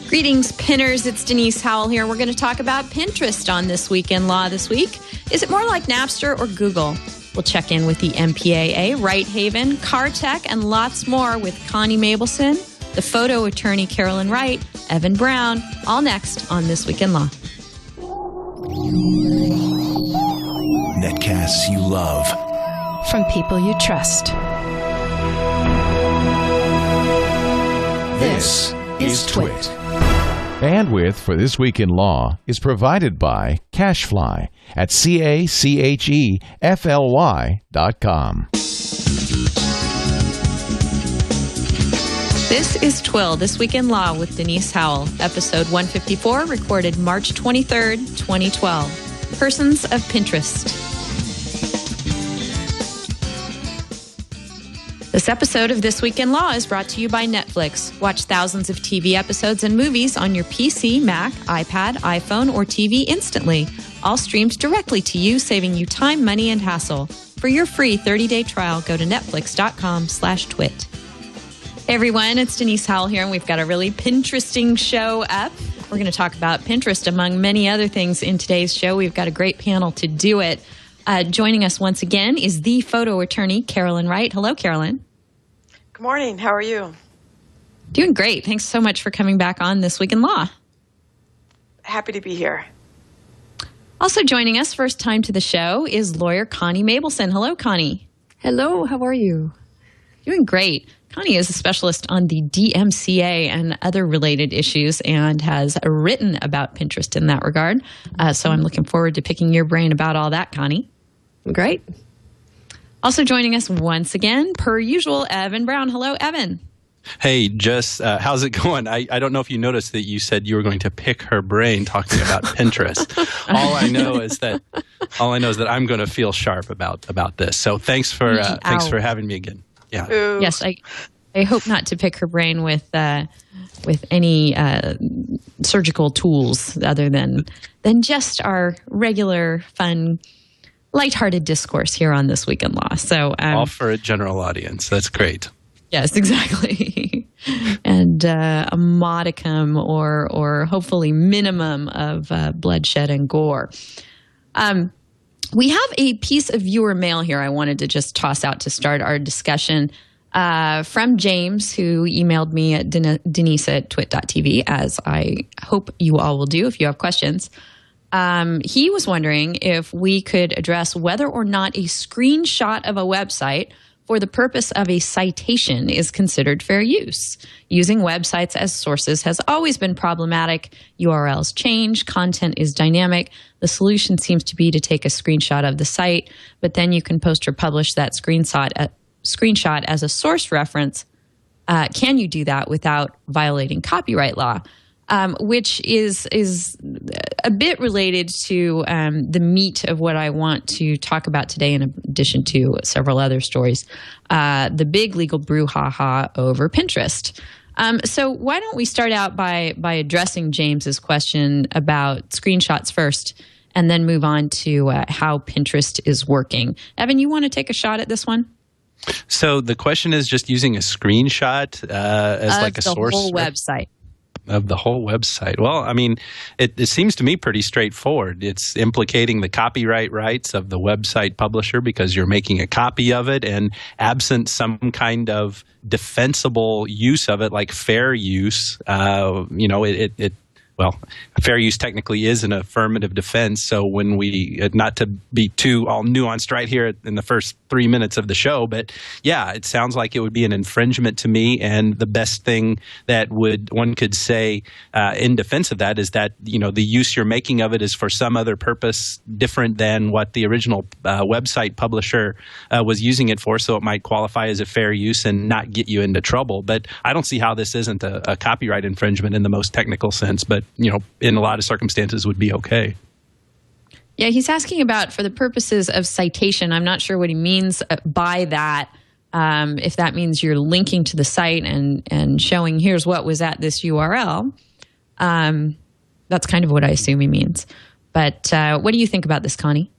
Greetings, pinners. It's Denise Howell here. We're going to talk about Pinterest on This Week in Law this week. Is it more like Napster or Google? We'll check in with the MPAA, Righthaven, Car Tech, and lots more with Connie Mableson, the photo attorney Carolyn Wright, Evan Brown, all next on This Week in Law. Netcasts you love. From people you trust. This is TWiT. Bandwidth for This Week in Law is provided by Cachefly at CACHEFLY.com. This is TWiL, This Week in Law with Denise Howell, episode 154, recorded March 23rd, 2012. Persons of Pinterest. This episode of This Week in Law is brought to you by Netflix. Watch thousands of TV episodes and movies on your PC, Mac, iPad, iPhone, or TV instantly. All streamed directly to you, saving you time, money, and hassle. For your free 30-day trial, go to netflix.com/twit. Hey everyone, it's Denise Howell here, and we've got a really Pinteresting show up. We're going to talk about Pinterest, among many other things in today's show. We've got a great panel to do it. Joining us once again is the photo attorney, Carolyn Wright. Hello, Carolyn. Good morning. How are you? Doing great. Thanks so much for coming back on This Week in Law. Happy to be here. Also joining us, first time to the show, is lawyer Connie Mableson. Hello, Connie. Hello. How are you? Doing great. Connie is a specialist on the DMCA and other related issues and has written about Pinterest in that regard. So I'm looking forward to picking your brain about all that, Connie. Great. Also joining us once again, per usual, Evan Brown. Hello, Evan. Hey, Jess, how's it going? I don't know if you noticed that you said you were going to pick her brain talking about Pinterest. All I know is that I'm going to feel sharp about this. So thanks for having me again. Yeah. Ooh. Yes, I hope not to pick her brain with any surgical tools other than just our regular, fun, lighthearted discourse here on This Week in Law. So all for a general audience. That's great. Yes, exactly. And a modicum or hopefully minimum of bloodshed and gore. We have a piece of viewer mail here I wanted to just toss out to start our discussion from James, who emailed me at denise@twit.tv, as I hope you all will do if you have questions. He was wondering if we could address whether or not a screenshot of a website for the purpose of a citation is considered fair use. Using websites as sources has always been problematic. URLs change, content is dynamic. The solution seems to be to take a screenshot of the site, but then you can post or publish that screenshot as a source reference. Can you do that without violating copyright law? Which is a bit related to the meat of what I want to talk about today, in addition to several other stories. The big legal brouhaha over Pinterest. So why don't we start out by addressing James's question about screenshots first, and then move on to how Pinterest is working. Evan, you want to take a shot at this one? So the question is just using a screenshot as like a source? Of the whole website. Of the whole website. Well, I mean, it seems to me pretty straightforward. It's implicating the copyright rights of the website publisher because you're making a copy of it, and absent some kind of defensible use of it, like fair use, well, fair use technically is an affirmative defense. So when we, not to be too all nuanced right here in the first 3 minutes of the show, but yeah, it sounds like it would be an infringement to me. And the best thing that one could say in defense of that is that, the use you're making of it is for some other purpose different than what the original website publisher was using it for. So it might qualify as a fair use and not get you into trouble. But I don't see how this isn't a copyright infringement in the most technical sense. But in a lot of circumstances would be okay. Yeah, he's asking about for the purposes of citation. I'm not sure what he means by that. If that means you're linking to the site and showing here's what was at this URL. That's kind of what I assume he means. But what do you think about this, Connie?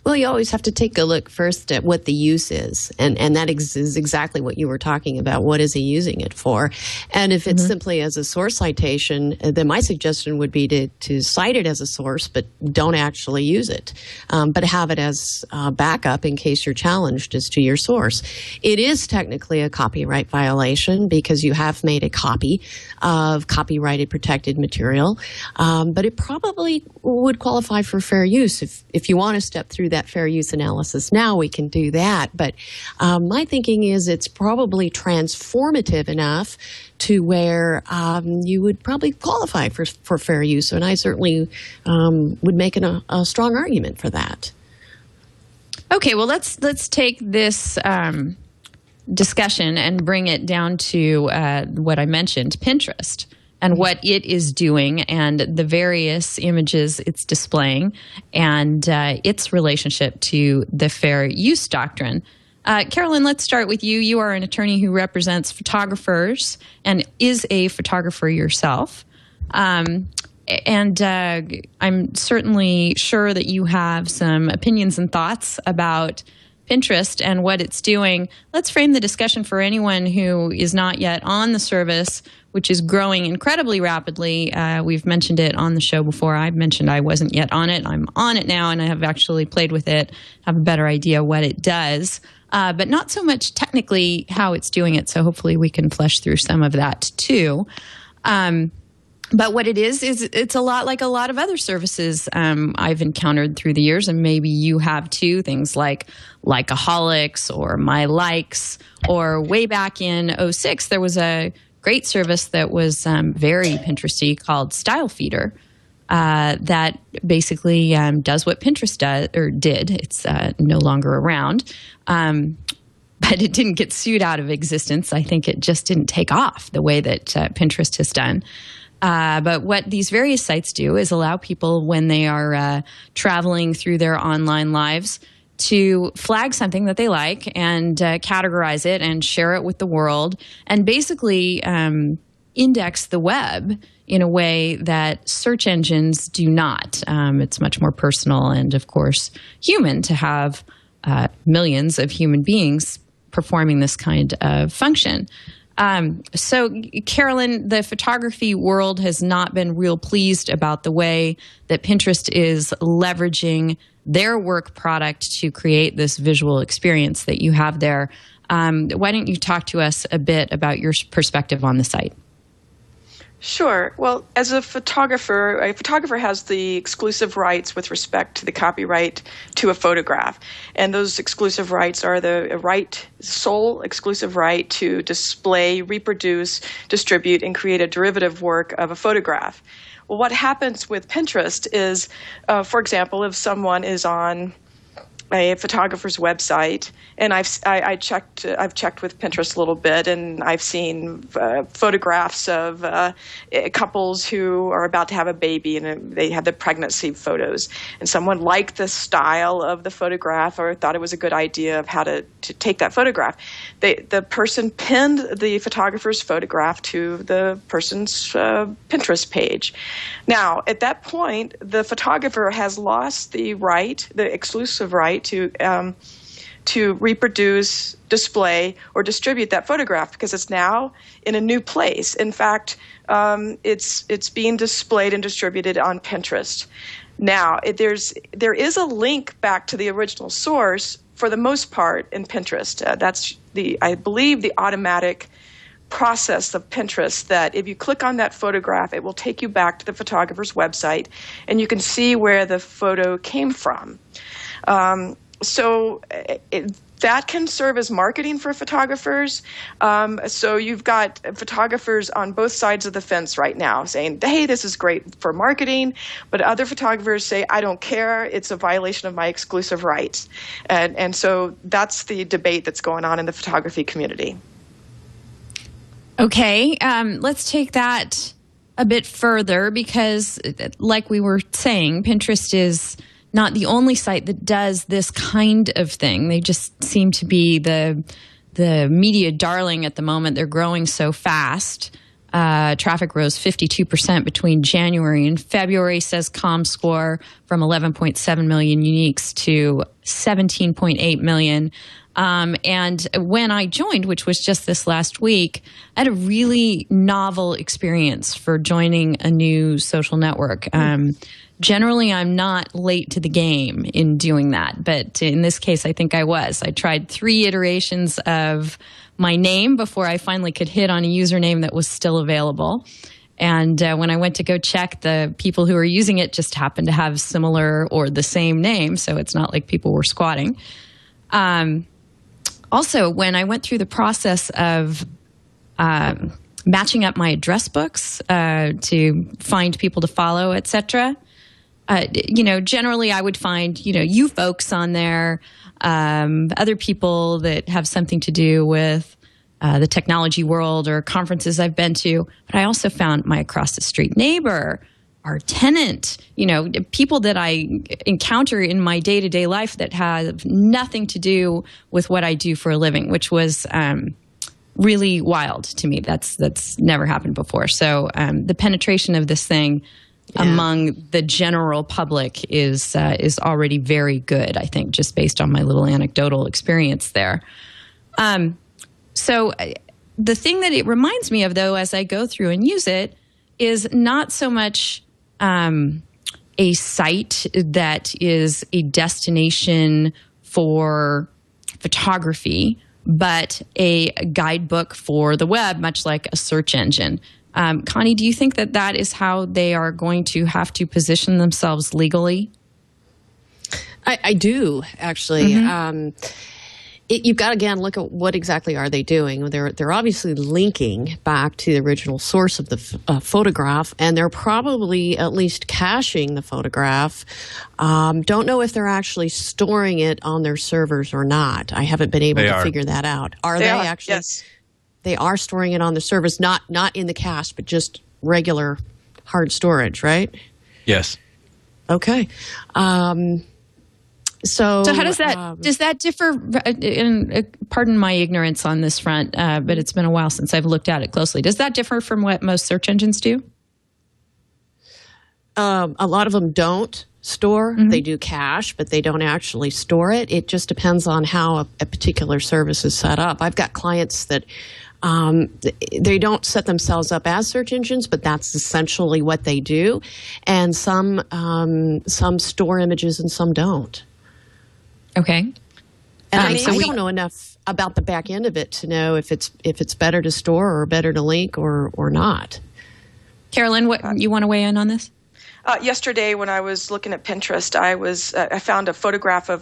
Well, you always have to take a look first at what the use is. And that is exactly what you were talking about. What is he using it for? And if it's simply as a source citation, then my suggestion would be to cite it as a source, but don't actually use it. But have it as backup in case you're challenged as to your source. It is technically a copyright violation because you have made a copy of copyrighted protected material. But it probably would qualify for fair use. If you want to step through that fair use analysis now, we can do that. But my thinking is it's probably transformative enough to where you would probably qualify for fair use. And I certainly would make a strong argument for that. Okay, well, let's take this discussion and bring it down to what I mentioned, Pinterest, and what it is doing and the various images it's displaying and its relationship to the fair use doctrine. Carolyn, let's start with you. You are an attorney who represents photographers and is a photographer yourself. And I'm certainly sure that you have some opinions and thoughts about Pinterest and what it's doing. Let's frame the discussion for anyone who is not yet on the service, which is growing incredibly rapidly. We've mentioned it on the show before. I've mentioned I wasn't yet on it. I'm on it now, and I have actually played with it, have a better idea what it does, but not so much technically how it's doing it. So hopefully we can flesh through some of that too. But what it is it's a lot like a lot of other services I've encountered through the years, and maybe you have too, things like Likeaholics or My Likes, or way back in 2006, there was a great service that was very Pinteresty called Style Feeder that basically does what Pinterest did. It's no longer around. But it didn't get sued out of existence. I think it just didn't take off the way that Pinterest has done. But what these various sites do is allow people, when they are traveling through their online lives, to flag something that they like and categorize it and share it with the world, and basically index the web in a way that search engines do not. It's much more personal and, of course, human to have millions of human beings performing this kind of function. So, Carolyn, the photography world has not been real pleased about the way that Pinterest is leveraging their work product to create this visual experience that you have there. Why don't you talk to us a bit about your perspective on the site? Sure. Well, as a photographer has the exclusive rights with respect to the copyright to a photograph. And those exclusive rights are the sole exclusive right to display, reproduce, distribute, and create a derivative work of a photograph. Well, what happens with Pinterest is, for example, if someone is on a photographer's website, and I've checked with Pinterest a little bit, and I've seen photographs of couples who are about to have a baby, and they have the pregnancy photos, and someone liked the style of the photograph or thought it was a good idea of how to take that photograph. The person pinned the photographer's photograph to the person's Pinterest page. Now, at that point, the photographer has lost the exclusive right to reproduce, display, or distribute that photograph because it's now in a new place. In fact, it's being displayed and distributed on Pinterest. Now, there is a link back to the original source for the most part in Pinterest. That's I believe the automatic process of Pinterest, that if you click on that photograph, it will take you back to the photographer's website, and you can see where the photo came from. So that can serve as marketing for photographers. So you've got photographers on both sides of the fence right now saying, hey, this is great for marketing. But other photographers say, I don't care. It's a violation of my exclusive rights. And so that's the debate that's going on in the photography community. Okay, let's take that a bit further because, like we were saying, Pinterest is not the only site that does this kind of thing. They just seem to be the media darling at the moment. They're growing so fast Traffic rose 52% between January and February, says ComScore, from 11.7 million uniques to 17.8 million. And when I joined, which was just this last week, I had a really novel experience for joining a new social network. Generally, I'm not late to the game in doing that, but in this case, I think I was. I tried 3 iterations of my name before I finally could hit on a username that was still available. And when I went to go check, the people who were using it just happened to have similar or the same name, so it's not like people were squatting. Also, when I went through the process of matching up my address books to find people to follow, etc., generally I would find, you folks on there, other people that have something to do with the technology world or conferences I've been to. But I also found my across the street neighbor, our tenant, people that I encounter in my day-to-day life that have nothing to do with what I do for a living, which was really wild to me. That's never happened before. So the penetration of this thing among the general public is already very good, I think, just based on my little anecdotal experience there. So the thing that it reminds me of, though, as I go through and use it, is not so much a site that is a destination for photography, but a guidebook for the web, much like a search engine. Connie, do you think that that is how they are going to have to position themselves legally? I do, actually. You've got to, again, look at what exactly are they doing. They're obviously linking back to the original source of the photograph, and they're probably at least caching the photograph. Don't know if they're actually storing it on their servers or not. I haven't been able to figure that out. Are they actually? Yes. They are storing it on the servers, not in the cache, but just regular hard storage, right? Yes. Okay. So how does that differ? Pardon my ignorance on this front, but it's been a while since I've looked at it closely. Does that differ from what most search engines do? A lot of them don't store. They do cache, but they don't actually store it. It just depends on how a particular service is set up. I've got clients that they don't set themselves up as search engines, but that's essentially what they do. And some store images and some don't. Okay. And I don't know enough about the back end of it to know if it's better to store or better to link or not. Carolyn, what you want to weigh in on this? Yesterday, when I was looking at Pinterest, I found a photograph of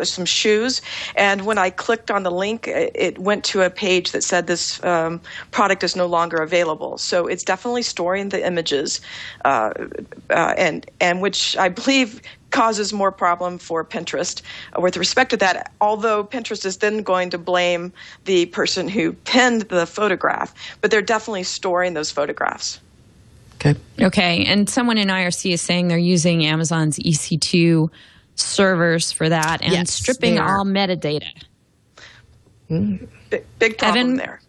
some shoes, and when I clicked on the link, it went to a page that said this product is no longer available. So it's definitely storing the images, and which I believe causes more problem for Pinterest with respect to that, although Pinterest is then going to blame the person who pinned the photograph, but they're definitely storing those photographs. Okay. And someone in IRC is saying they're using Amazon's EC2 servers for that and stripping all metadata. Big problem there.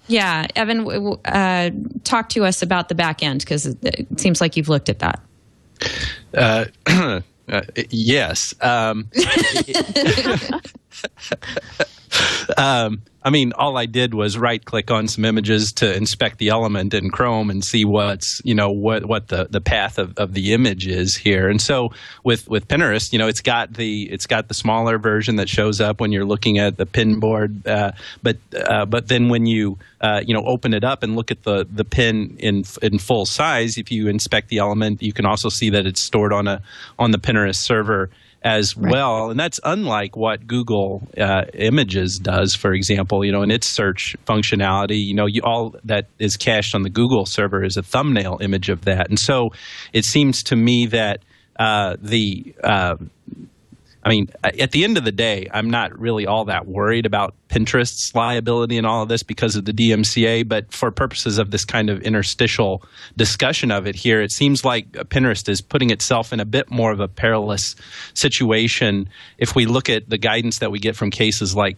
Yeah. Evan, talk to us about the back end, because it seems like you've looked at that. Yes. I mean, all I did was right-click on some images to inspect the element in Chrome and see what's, what the path of the image is here. And so with Pinterest, it's got the smaller version that shows up when you're looking at the pin board. But then when you open it up and look at the pin in full size, if you inspect the element, you can also see that it's stored on the Pinterest server as well. And that's unlike what Google Images does, for example, in its search functionality. All that is cached on the Google server is a thumbnail image of that. And so it seems to me that at the end of the day, I'm not really all that worried about Pinterest's liability in all of this because of the DMCA, but for purposes of this kind of interstitial discussion of it here, it seems like Pinterest is putting itself in a bit more of a perilous situation. If we look at the guidance that we get from cases like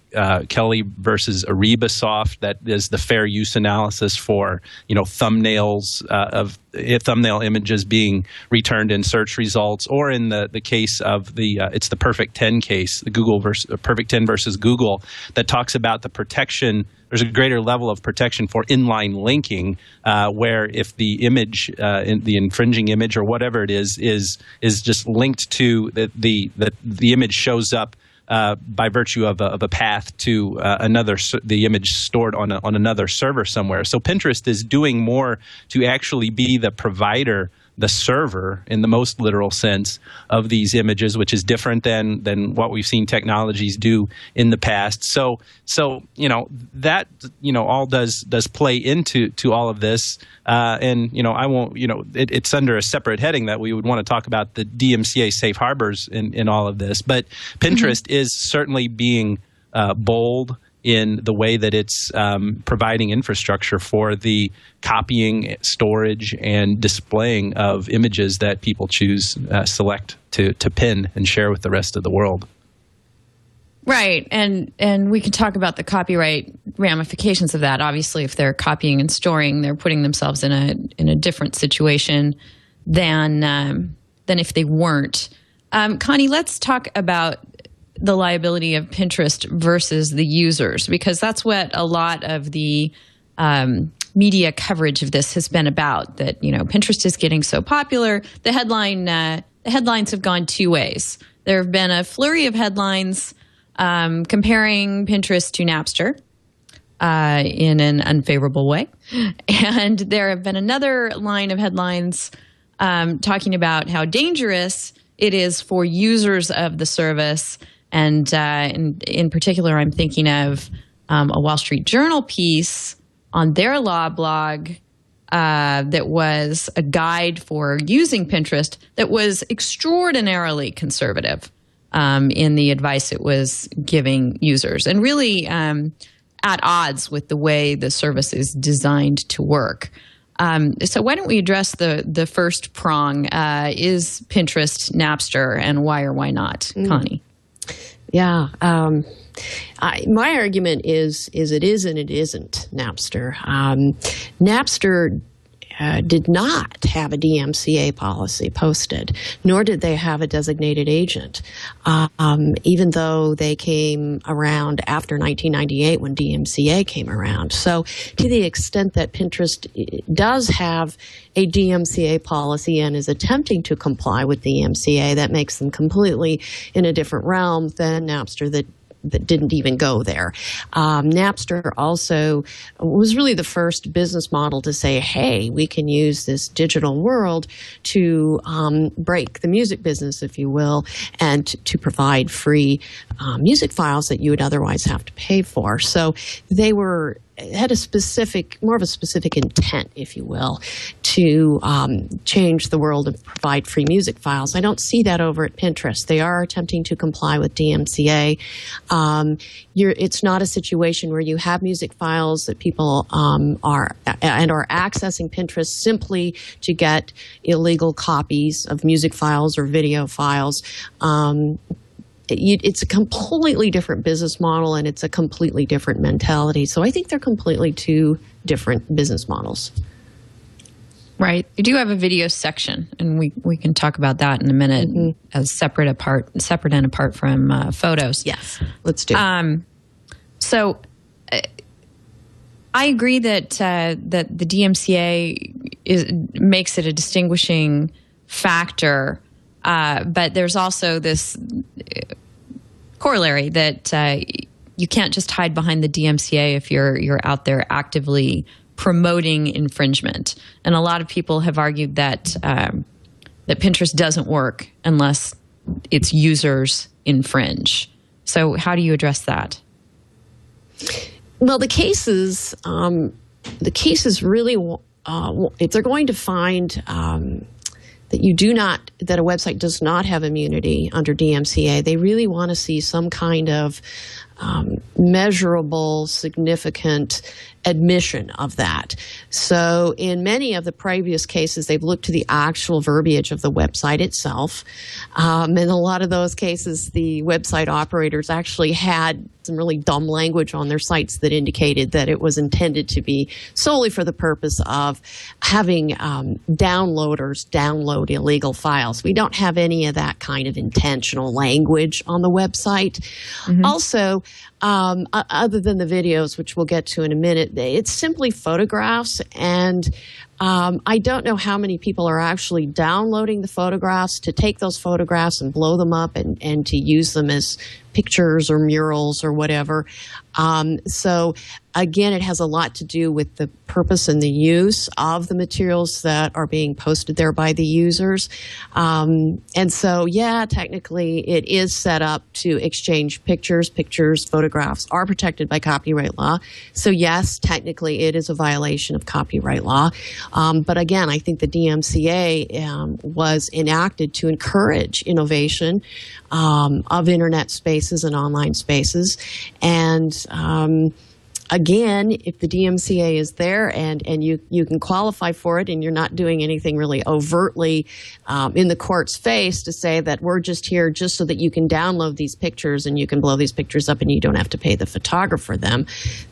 Kelly versus Aribasoft, that is the fair use analysis for thumbnails of thumbnail images being returned in search results, or in the case of it's the Perfect 10 case, the Perfect 10 versus Google, that talks about the protection. There's a greater level of protection for inline linking, where if the image, the infringing image or whatever it is just linked to the image shows up by virtue of a path to the image stored on another server somewhere. So Pinterest is doing more to actually be the provider, the server in the most literal sense of these images, which is different than what we've seen technologies do in the past. So that all does play into all of this. And I won't, it's under a separate heading that we would want to talk about the DMCA safe harbors in all of this. But Pinterest is certainly being bold in the way that it's providing infrastructure for the copying, storage, and displaying of images that people select to pin and share with the rest of the world. Right, and we can talk about the copyright ramifications of that. Obviously, if they're copying and storing, they're putting themselves in a different situation than if they weren't. Connie, let's talk about the liability of Pinterest versus the users, because that's what a lot of the media coverage of this has been about. That Pinterest is getting so popular. The headlines have gone two ways. There have been a flurry of headlines comparing Pinterest to Napster in an unfavorable way, and there have been another line of headlines talking about how dangerous it is for users of the service. And in particular, I'm thinking of a Wall Street Journal piece on their law blog that was a guide for using Pinterest that was extraordinarily conservative in the advice it was giving users, and really at odds with the way the service is designed to work. So why don't we address the first prong? Is Pinterest Napster, and why or why not, Connie? Yeah. My argument is it is and it isn't Napster. Napster did not have a DMCA policy posted, nor did they have a designated agent, even though they came around after 1998 when DMCA came around. So to the extent that Pinterest does have a DMCA policy and is attempting to comply with DMCA, that makes them completely in a different realm than Napster that didn't even go there. Napster also was really the first business model to say, hey, we can use this digital world to break the music business, if you will, and to provide free music files that you would otherwise have to pay for. So they had more of a specific intent, if you will, to change the world and provide free music files. I don't see that over at Pinterest. They are attempting to comply with DMCA. It's not a situation where you have music files that people are accessing Pinterest simply to get illegal copies of music files or video files. It's a completely different business model, and it's a completely different mentality. So I think they're completely two different business models. Right. You do have a video section, and we can talk about that in a minute, as separate and apart from photos. Yes, let's do it. So I agree that the DMCA makes it a distinguishing factor. But there's also this corollary that you can't just hide behind the DMCA if you're out there actively promoting infringement. And a lot of people have argued that Pinterest doesn't work unless its users infringe. So how do you address that? Well, the cases really, if they're going to find that a website does not have immunity under DMCA, they really want to see some kind of measurable, significant admission of that. So in many of the previous cases, they've looked to the actual verbiage of the website itself. In a lot of those cases, the website operators actually had some really dumb language on their sites that indicated that it was intended to be solely for the purpose of having downloaders download illegal files. We don't have any of that kind of intentional language on the website. Also, other than the videos, which we'll get to in a minute, it's simply photographs, and I don't know how many people are actually downloading the photographs to take those photographs and blow them up and to use them as pictures or murals or whatever. So again, it has a lot to do with the purpose and the use of the materials that are being posted there by the users. And so, yeah, technically it is set up to exchange pictures. Pictures, photographs are protected by copyright law. So yes, technically it is a violation of copyright law. But again, I think the DMCA was enacted to encourage innovation of internet spaces and online spaces. And again, if the DMCA is there and you can qualify for it and you're not doing anything really overtly in the court's face to say that we're just here just so that you can download these pictures and you can blow these pictures up and you don't have to pay the photographer them,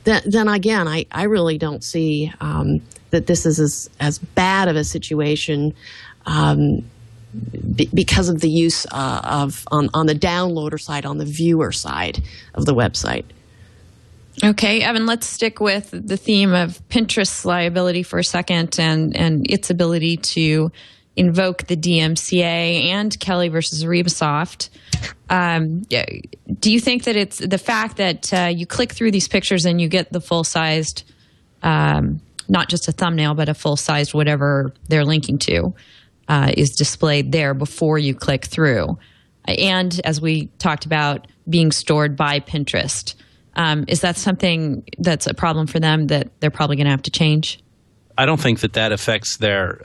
then again, I really don't see that this is as bad of a situation because of the use of on the downloader side, on the viewer side of the website. Okay, Evan, let's stick with the theme of Pinterest's liability for a second and its ability to invoke the DMCA and Kelly versus Rebasoft. Do you think that it's the fact that you click through these pictures and you get the full-sized, not just a thumbnail, but a full-sized whatever they're linking to, is displayed there before you click through? And as we talked about, being stored by Pinterest. Is that something that's a problem for them that they're probably going to have to change? I don't think that affects their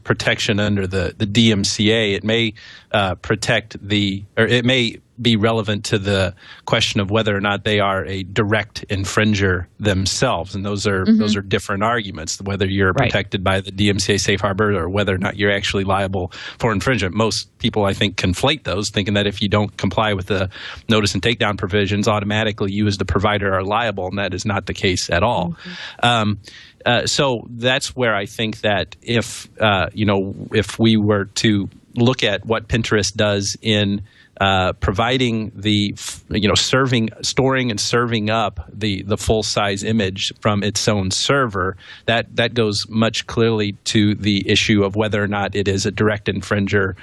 protection under the DMCA. It may it may be relevant to the question of whether or not they are a direct infringer themselves, and those are different arguments. Whether you're protected by the DMCA safe harbor or whether or not you're actually liable for infringement. Most people, I think, conflate those, thinking that if you don't comply with the notice and takedown provisions, automatically you as the provider are liable, and that is not the case at all. So that's where I think that if we were to look at what Pinterest does in providing the storing and serving up the full size image from its own server, that goes much clearly to the issue of whether or not it is a direct infringer,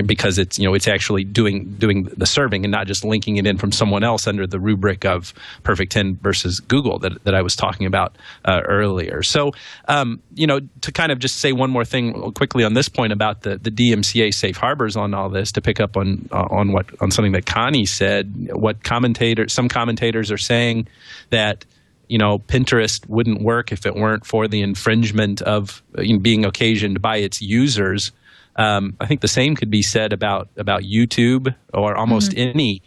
because it's actually doing the serving and not just linking it in from someone else under the rubric of Perfect 10 versus Google that I was talking about earlier. So to kind of just say one more thing quickly on this point about the DMCA safe harbors on all this, to pick up on something that Connie said. Some commentators are saying that Pinterest wouldn't work if it weren't for the infringement of being occasioned by its users. I think the same could be said about YouTube or almost any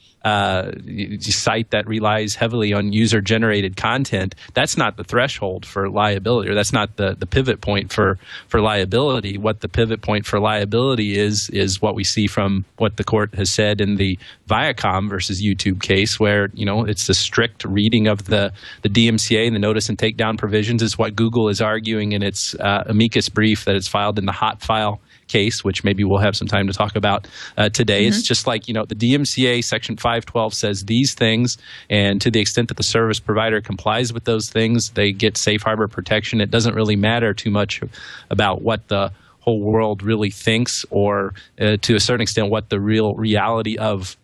site that relies heavily on user-generated content. That's not the threshold for liability, or that's not the pivot point for liability. What the pivot point for liability is what we see from what the court has said in the Viacom versus YouTube case, where it's the strict reading of the DMCA and the notice and takedown provisions is what Google is arguing in its amicus brief that it's filed in the Hotfile case, which maybe we'll have some time to talk about today. It's just like, the DMCA Section 512 says these things, and to the extent that the service provider complies with those things, they get safe harbor protection. It doesn't really matter too much about what the whole world really thinks, or to a certain extent what the real reality of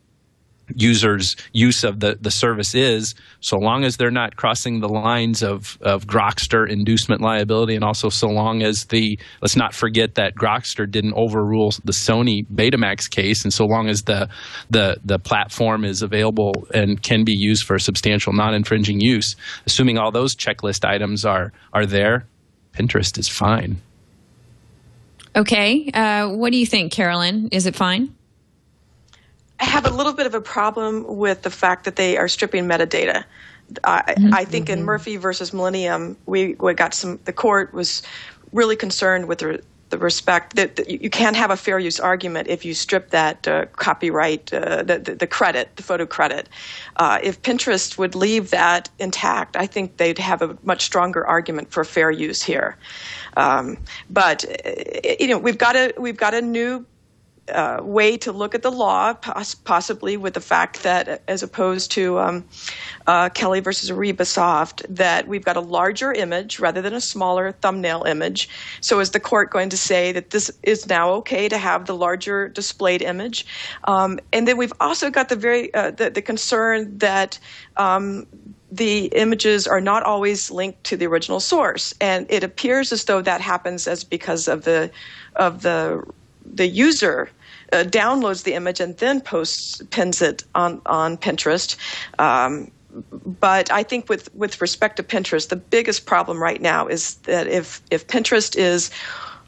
users' use of the service is, so long as they're not crossing the lines of Grokster inducement liability, and also so long as let's not forget that Grokster didn't overrule the Sony Betamax case, and so long as the platform is available and can be used for substantial non-infringing use, assuming all those checklist items are there, Pinterest is fine. Okay. What do you think, Carolyn? Is it fine? have a little bit of a problem with the fact that they are stripping metadata. I think in Murphy versus Millennium, we got the court was really concerned with the respect that you can't have a fair use argument if you strip that copyright, the credit, the photo credit. If Pinterest would leave that intact, I think they'd have a much stronger argument for fair use here. But we've got a new way to look at the law, possibly with the fact that, as opposed to Kelly versus Aribasoft, that we've got a larger image rather than a smaller thumbnail image. So is the court going to say that this is now okay to have the larger displayed image? And then we've also got the concern that the images are not always linked to the original source, and it appears as though that happens as because of the user downloads the image and then pins it on Pinterest. But I think with respect to Pinterest, the biggest problem right now is that if Pinterest is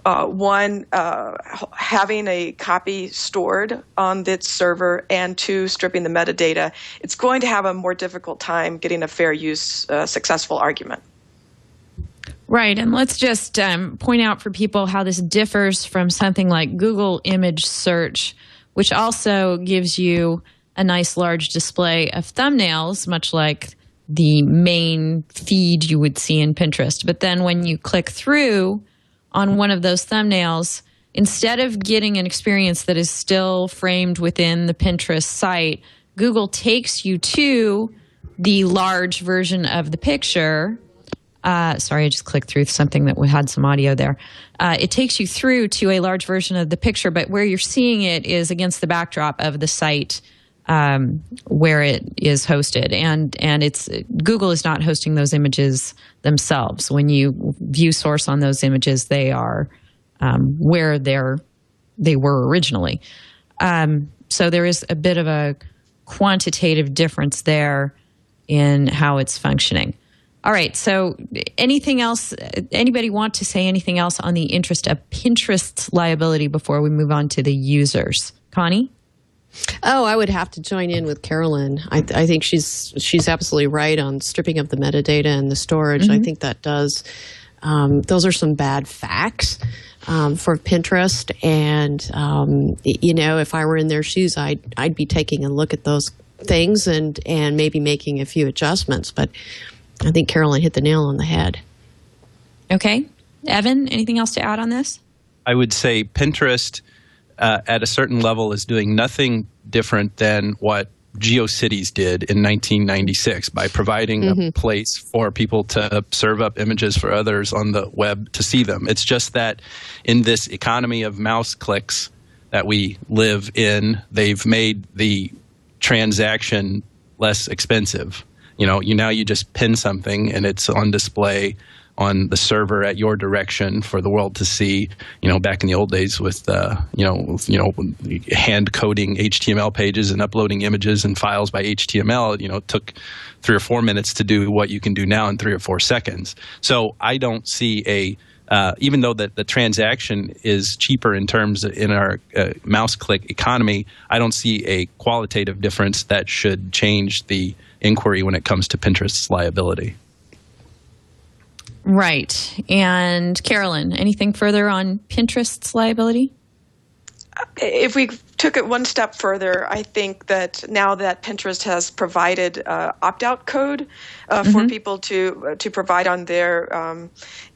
having a copy stored on its server, and two, stripping the metadata, it's going to have a more difficult time getting a fair use successful argument. Right, and let's just point out for people how this differs from something like Google image search, which also gives you a nice large display of thumbnails, much like the main feed you would see in Pinterest. But then when you click through on one of those thumbnails, instead of getting an experience that is still framed within the Pinterest site, Google takes you to the large version of the picture. Sorry, I just clicked through something that we had some audio there. It takes you through to a large version of the picture, but where you're seeing it is against the backdrop of the site where it is hosted. And Google is not hosting those images themselves. When you view source on those images, they are where they were originally. So there is a bit of a quantitative difference there in how it's functioning. All right, so anything else, anybody want to say anything else on the interest of Pinterest's liability before we move on to the users? Connie? Oh, I would have to join in with Carolyn. I think she's absolutely right on stripping of the metadata and the storage. Mm-hmm. I think that does, those are some bad facts for Pinterest. And, if I were in their shoes, I'd be taking a look at those things and maybe making a few adjustments. But I think Carolyn hit the nail on the head. Okay. Evan, anything else to add on this? I would say Pinterest at a certain level is doing nothing different than what GeoCities did in 1996 by providing a place for people to serve up images for others on the web to see them. It's just that in this economy of mouse clicks that we live in, they've made the transaction less expensive. Now you just pin something and it's on display on the server at your direction for the world to see. Back in the old days with hand coding HTML pages and uploading images and files by HTML, it took 3 or 4 minutes to do what you can do now in 3 or 4 seconds. So I don't see even though the transaction is cheaper in our mouse click economy, I don't see a qualitative difference that should change the inquiry when it comes to Pinterest's liability. Right. And Carolyn, anything further on Pinterest's liability? If we took it one step further, I think that now that Pinterest has provided opt-out code for people to provide on their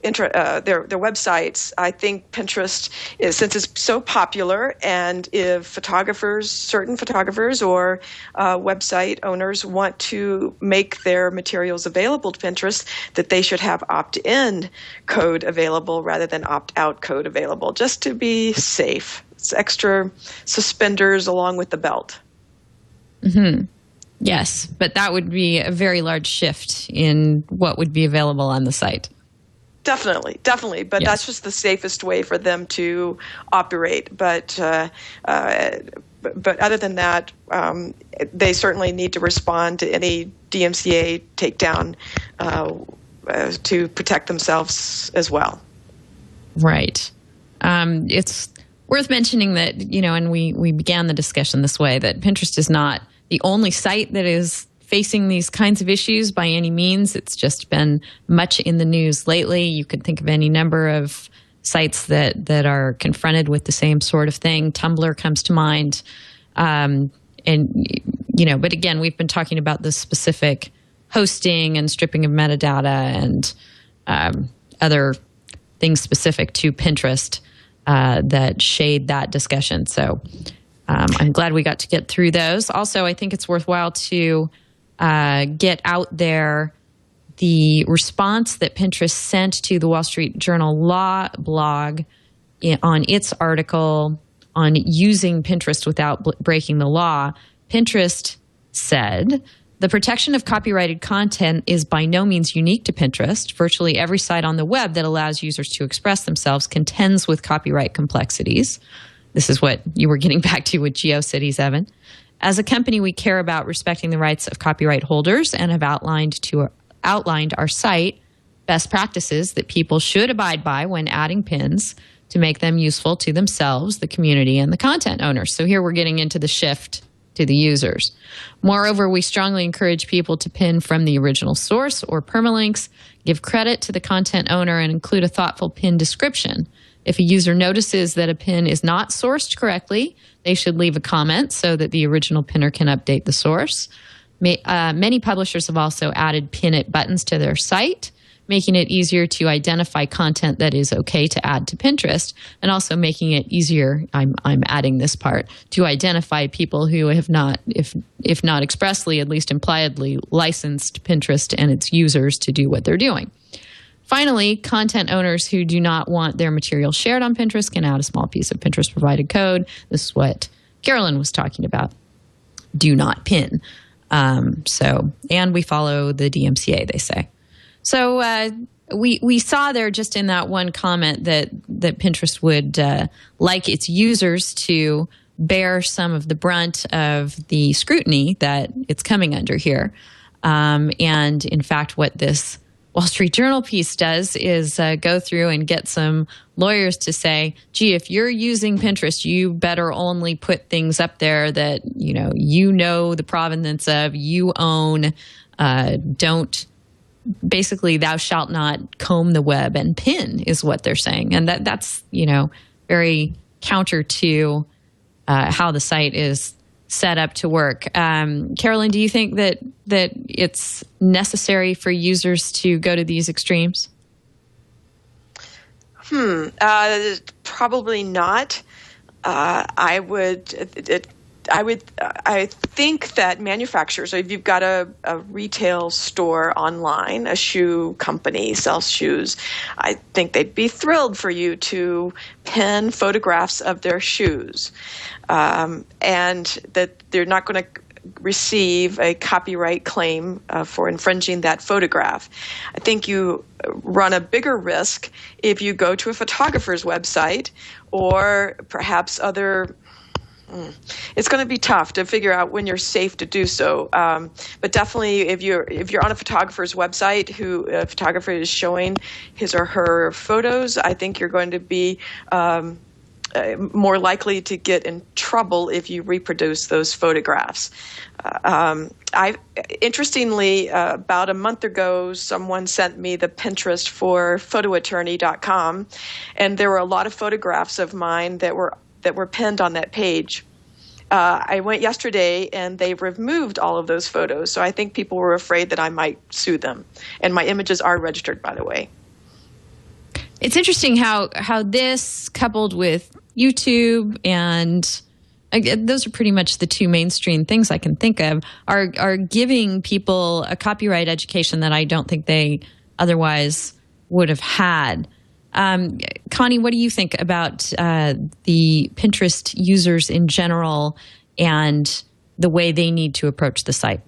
websites, I think Pinterest is, since it's so popular, and if certain photographers or website owners want to make their materials available to Pinterest, that they should have opt-in code available rather than opt-out code available, just to be safe. It's extra suspenders along with the belt. Mm-hmm. Yes, but that would be a very large shift in what would be available on the site. Definitely. But that's just the safest way for them to operate. But other than that, they certainly need to respond to any DMCA takedown to protect themselves as well. Right. It's Worth mentioning that, and we began the discussion this way, that Pinterest is not the only site that is facing these kinds of issues by any means. It's just been much in the news lately. You could think of any number of sites that are confronted with the same sort of thing. Tumblr comes to mind. But again, we've been talking about the specific hosting and stripping of metadata and other things specific to Pinterest that shade that discussion. So I'm glad we got to get through those. Also, I think it's worthwhile to get out there the response that Pinterest sent to the Wall Street Journal Law blog on its article on using Pinterest without breaking the law. Pinterest said, the protection of copyrighted content is by no means unique to Pinterest. Virtually every site on the web that allows users to express themselves contends with copyright complexities. This is what you were getting back to with GeoCities, Evan. As a company, we care about respecting the rights of copyright holders and have outlined our site best practices that people should abide by when adding pins to make them useful to themselves, the community, and the content owners. So here we're getting into the shift to the users. Moreover, we strongly encourage people to pin from the original source or permalinks, give credit to the content owner, and include a thoughtful pin description. If a user notices that a pin is not sourced correctly, they should leave a comment so that the original pinner can update the source. Many publishers have also added pin it buttons to their site, making it easier to identify content that is okay to add to Pinterest, and also making it easier, I'm adding this part, to identify people who have not, if not expressly, at least impliedly, licensed Pinterest and its users to do what they're doing. Finally, content owners who do not want their material shared on Pinterest can add a small piece of Pinterest-provided code. This is what Carolyn was talking about. Do not pin. And we follow the DMCA, they say. So we saw there just in that one comment that Pinterest would like its users to bear some of the brunt of the scrutiny that it's coming under here. And in fact, what this Wall Street Journal piece does is go through and get some lawyers to say, gee, if you're using Pinterest, you better only put things up there that, you know the provenance of, you own, basically, thou shalt not comb the web and pin is what they're saying. And that's, very counter to how the site is set up to work. Carolyn, do you think that it's necessary for users to go to these extremes? Probably not. I think that manufacturers, if you've got a retail store online, a shoe company sells shoes, I think they'd be thrilled for you to pin photographs of their shoes, and that they're not going to receive a copyright claim for infringing that photograph. I think you run a bigger risk if you go to a photographer's website or perhaps other. It's going to be tough to figure out when you're safe to do so. But definitely, if you're on a photographer's website who a photographer is showing his or her photos, I think you're going to be more likely to get in trouble if you reproduce those photographs. Interestingly, about a month ago, someone sent me the Pinterest for photoattorney.com, and there were a lot of photographs of mine that were pinned on that page. I went yesterday and they removed all of those photos. So I think people were afraid that I might sue them. And my images are registered, by the way. It's interesting how this, coupled with YouTube, and those are pretty much the two mainstream things I can think of, are giving people a copyright education that I don't think they otherwise would have had. Connie, what do you think about the Pinterest users in general and the way they need to approach the site?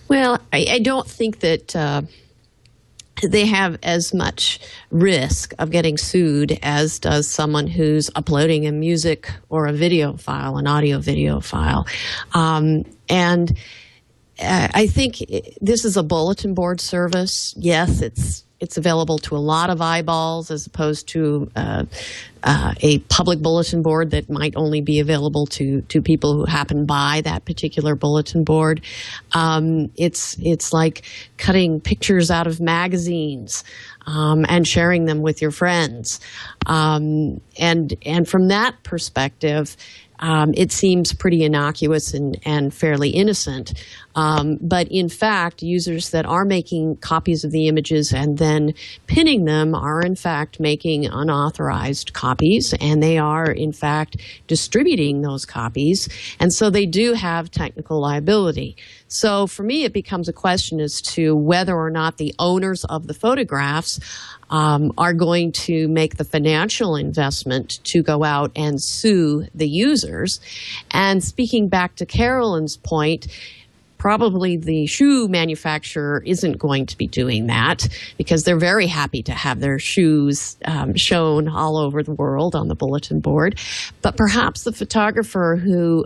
Well, I don't think that they have as much risk of getting sued as does someone who's uploading a music or a video file, an audio-video file. And I think this is a bulletin board service. Yes, it's available to a lot of eyeballs as opposed to a public bulletin board that might only be available to people who happen by that particular bulletin board. It's like cutting pictures out of magazines and sharing them with your friends. And from that perspective, it seems pretty innocuous and fairly innocent. But in fact, users that are making copies of the images and then pinning them are in fact making unauthorized copies, and they are in fact distributing those copies. And so they do have technical liability. So for me, it becomes a question as to whether or not the owners of the photographs are going to make the financial investment to go out and sue the users. And speaking back to Carolyn's point, probably the shoe manufacturer isn't going to be doing that because they're very happy to have their shoes shown all over the world on the bulletin board. But perhaps the photographer who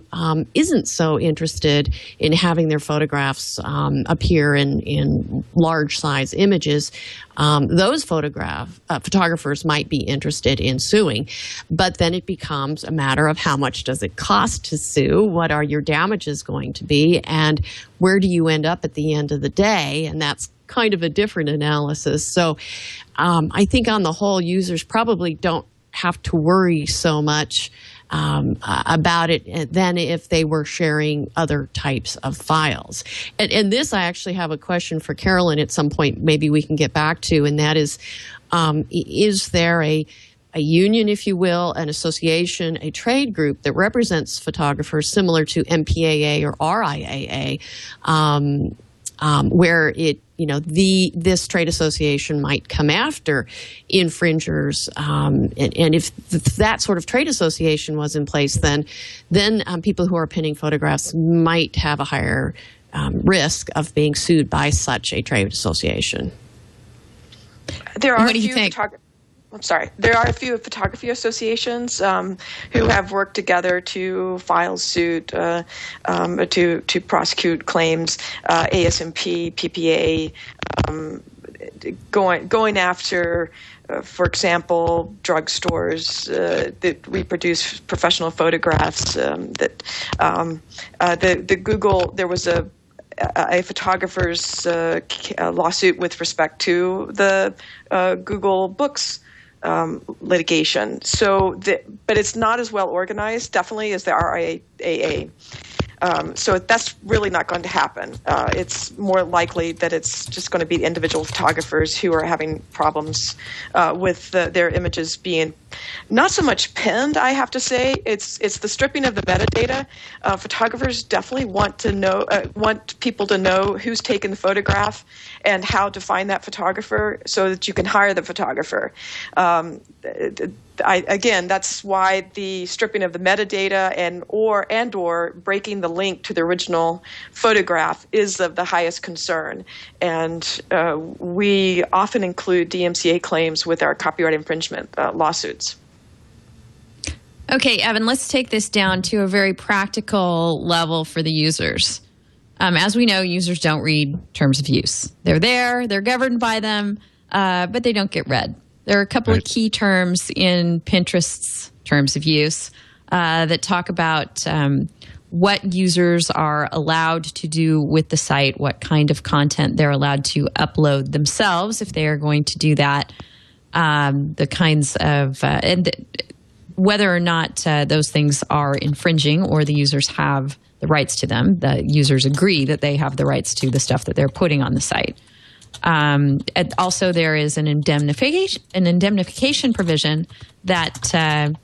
isn't so interested in having their photographs appear in large size images, those photographers might be interested in suing. But then it becomes a matter of how much does it cost to sue? What are your damages going to be? And where do you end up at the end of the day? And that's kind of a different analysis. So I think on the whole, users probably don't have to worry so much about it than if they were sharing other types of files. And this, I actually have a question for Carolyn at some point maybe we can get back to, and that is there a union, if you will, an association, a trade group that represents photographers similar to MPAA or RIAA, where this trade association might come after infringers, and if that sort of trade association was in place, then people who are pinning photographs might have a higher risk of being sued by such a trade association. What do you think? There are a few photography associations who have worked together to file suit, to prosecute claims, ASMP, PPA, going after, for example, drugstores that reproduce professional photographs. The Google, there was a photographer's lawsuit with respect to the Google Books litigation. But it's not as well organized, definitely, as the RIAA. So that's really not going to happen. It's more likely that it's just going to be individual photographers who are having problems with their images being not so much pinned, I have to say. It's the stripping of the metadata. Photographers definitely want people to know who's taken the photograph and how to find that photographer so that you can hire the photographer. Again, that's why the stripping of the metadata and or breaking the link to the original photograph is of the highest concern. And we often include DMCA claims with our copyright infringement lawsuits. Okay, Evan, let's take this down to a very practical level for the users. As we know, users don't read terms of use. They're there, they're governed by them, but they don't get read. There are a couple of key terms in Pinterest's terms of use that talk about what users are allowed to do with the site, what kind of content they're allowed to upload themselves if they are going to do that, the kinds of, and whether or not those things are infringing or the users have the rights to them. The users agree that they have the rights to the stuff that they're putting on the site. And also, there is an indemnification provision that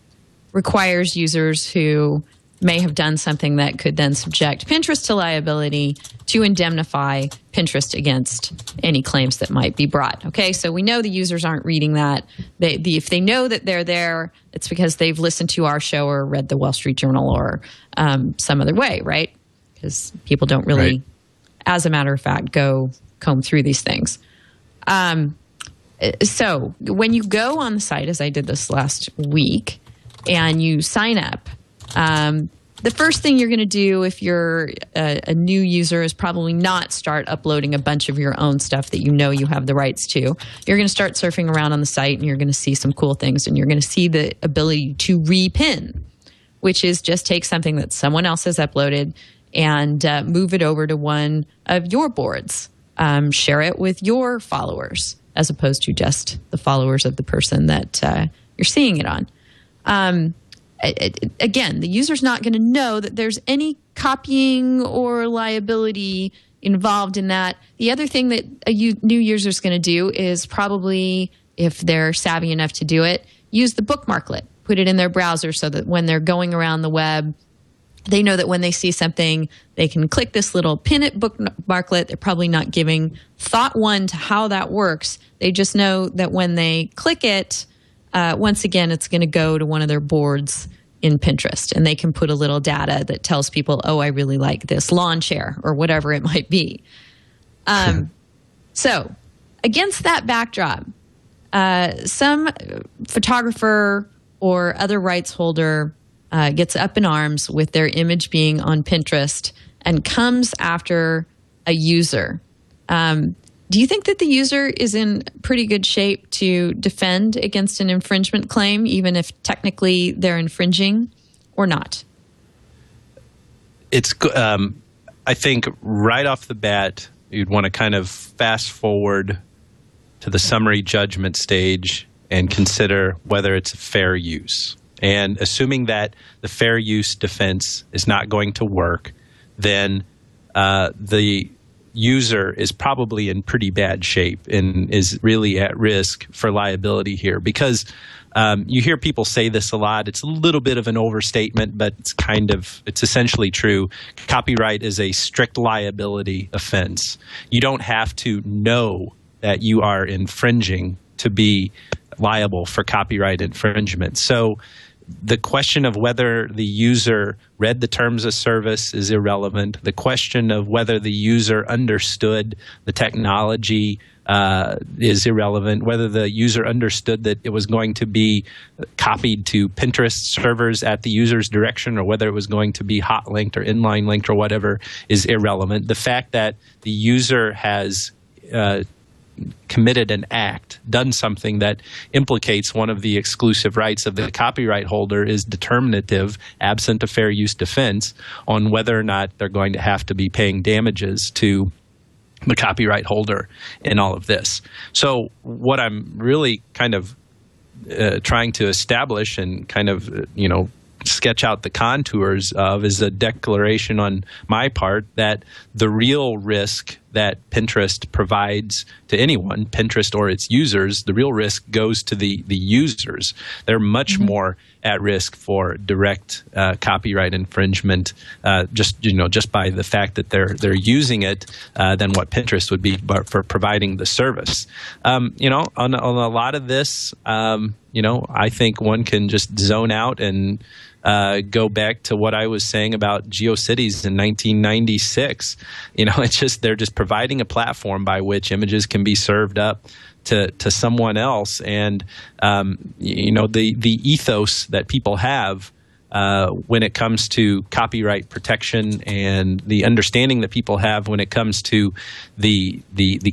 requires users who may have done something that could then subject Pinterest to liability to indemnify Pinterest against any claims that might be brought. Okay, so we know the users aren't reading that. If they know that they're there, it's because they've listened to our show or read the Wall Street Journal or some other way, right? Because people don't really, as a matter of fact, go comb through these things. So when you go on the site, as I did this last week, and you sign up, the first thing you're going to do if you're a new user is probably not start uploading a bunch of your own stuff that you know you have the rights to. You're going to start surfing around on the site and you're going to see some cool things, and you're going to see the ability to repin, which is just take something that someone else has uploaded and move it over to one of your boards. Share it with your followers as opposed to just the followers of the person that you're seeing it on. Again, the user's not going to know that there's any copying or liability involved in that. The other thing that a new user is going to do is probably, if they're savvy enough to do it, use the bookmarklet, put it in their browser so that when they're going around the web, they know that when they see something, they can click this little pin it bookmarklet. They're probably not giving thought one to how that works. They just know that when they click it, once again, it's going to go to one of their boards in Pinterest, and they can put a little data that tells people, oh, I really like this lawn chair or whatever it might be. So against that backdrop, some photographer or other rights holder gets up in arms with their image being on Pinterest and comes after a user. Do you think that the user is in pretty good shape to defend against an infringement claim, even if technically they're infringing or not? It's, I think right off the bat, you'd want to kind of fast forward to the summary judgment stage and consider whether it's a fair use. And assuming that the fair use defense is not going to work, then the user is probably in pretty bad shape and is really at risk for liability here, because you hear people say this a lot. It's a little bit of an overstatement, but it's essentially true. Copyright is a strict liability offense. You don't have to know that you are infringing to be liable for copyright infringement. So the question of whether the user read the terms of service is irrelevant. The question of whether the user understood the technology is irrelevant. Whether the user understood that it was going to be copied to Pinterest servers at the user's direction, or whether it was going to be hot linked or inline linked or whatever, is irrelevant. The fact that the user has committed an act, done something that implicates one of the exclusive rights of the copyright holder, is determinative, absent a fair use defense, on whether or not they're going to have to be paying damages to the copyright holder in all of this. So what I'm really kind of trying to establish and kind of, sketch out the contours of is a declaration on my part that the real risk that Pinterest provides to anyone, Pinterest or its users, the real risk goes to the users. They're much more at risk for direct copyright infringement, just by the fact that they're using it than what Pinterest would be for providing the service. On a lot of this, I think one can just zone out and go back to what I was saying about GeoCities in 1996. It's just they're just providing a platform by which images can be served up to someone else, and the ethos that people have when it comes to copyright protection, and the understanding that people have when it comes to the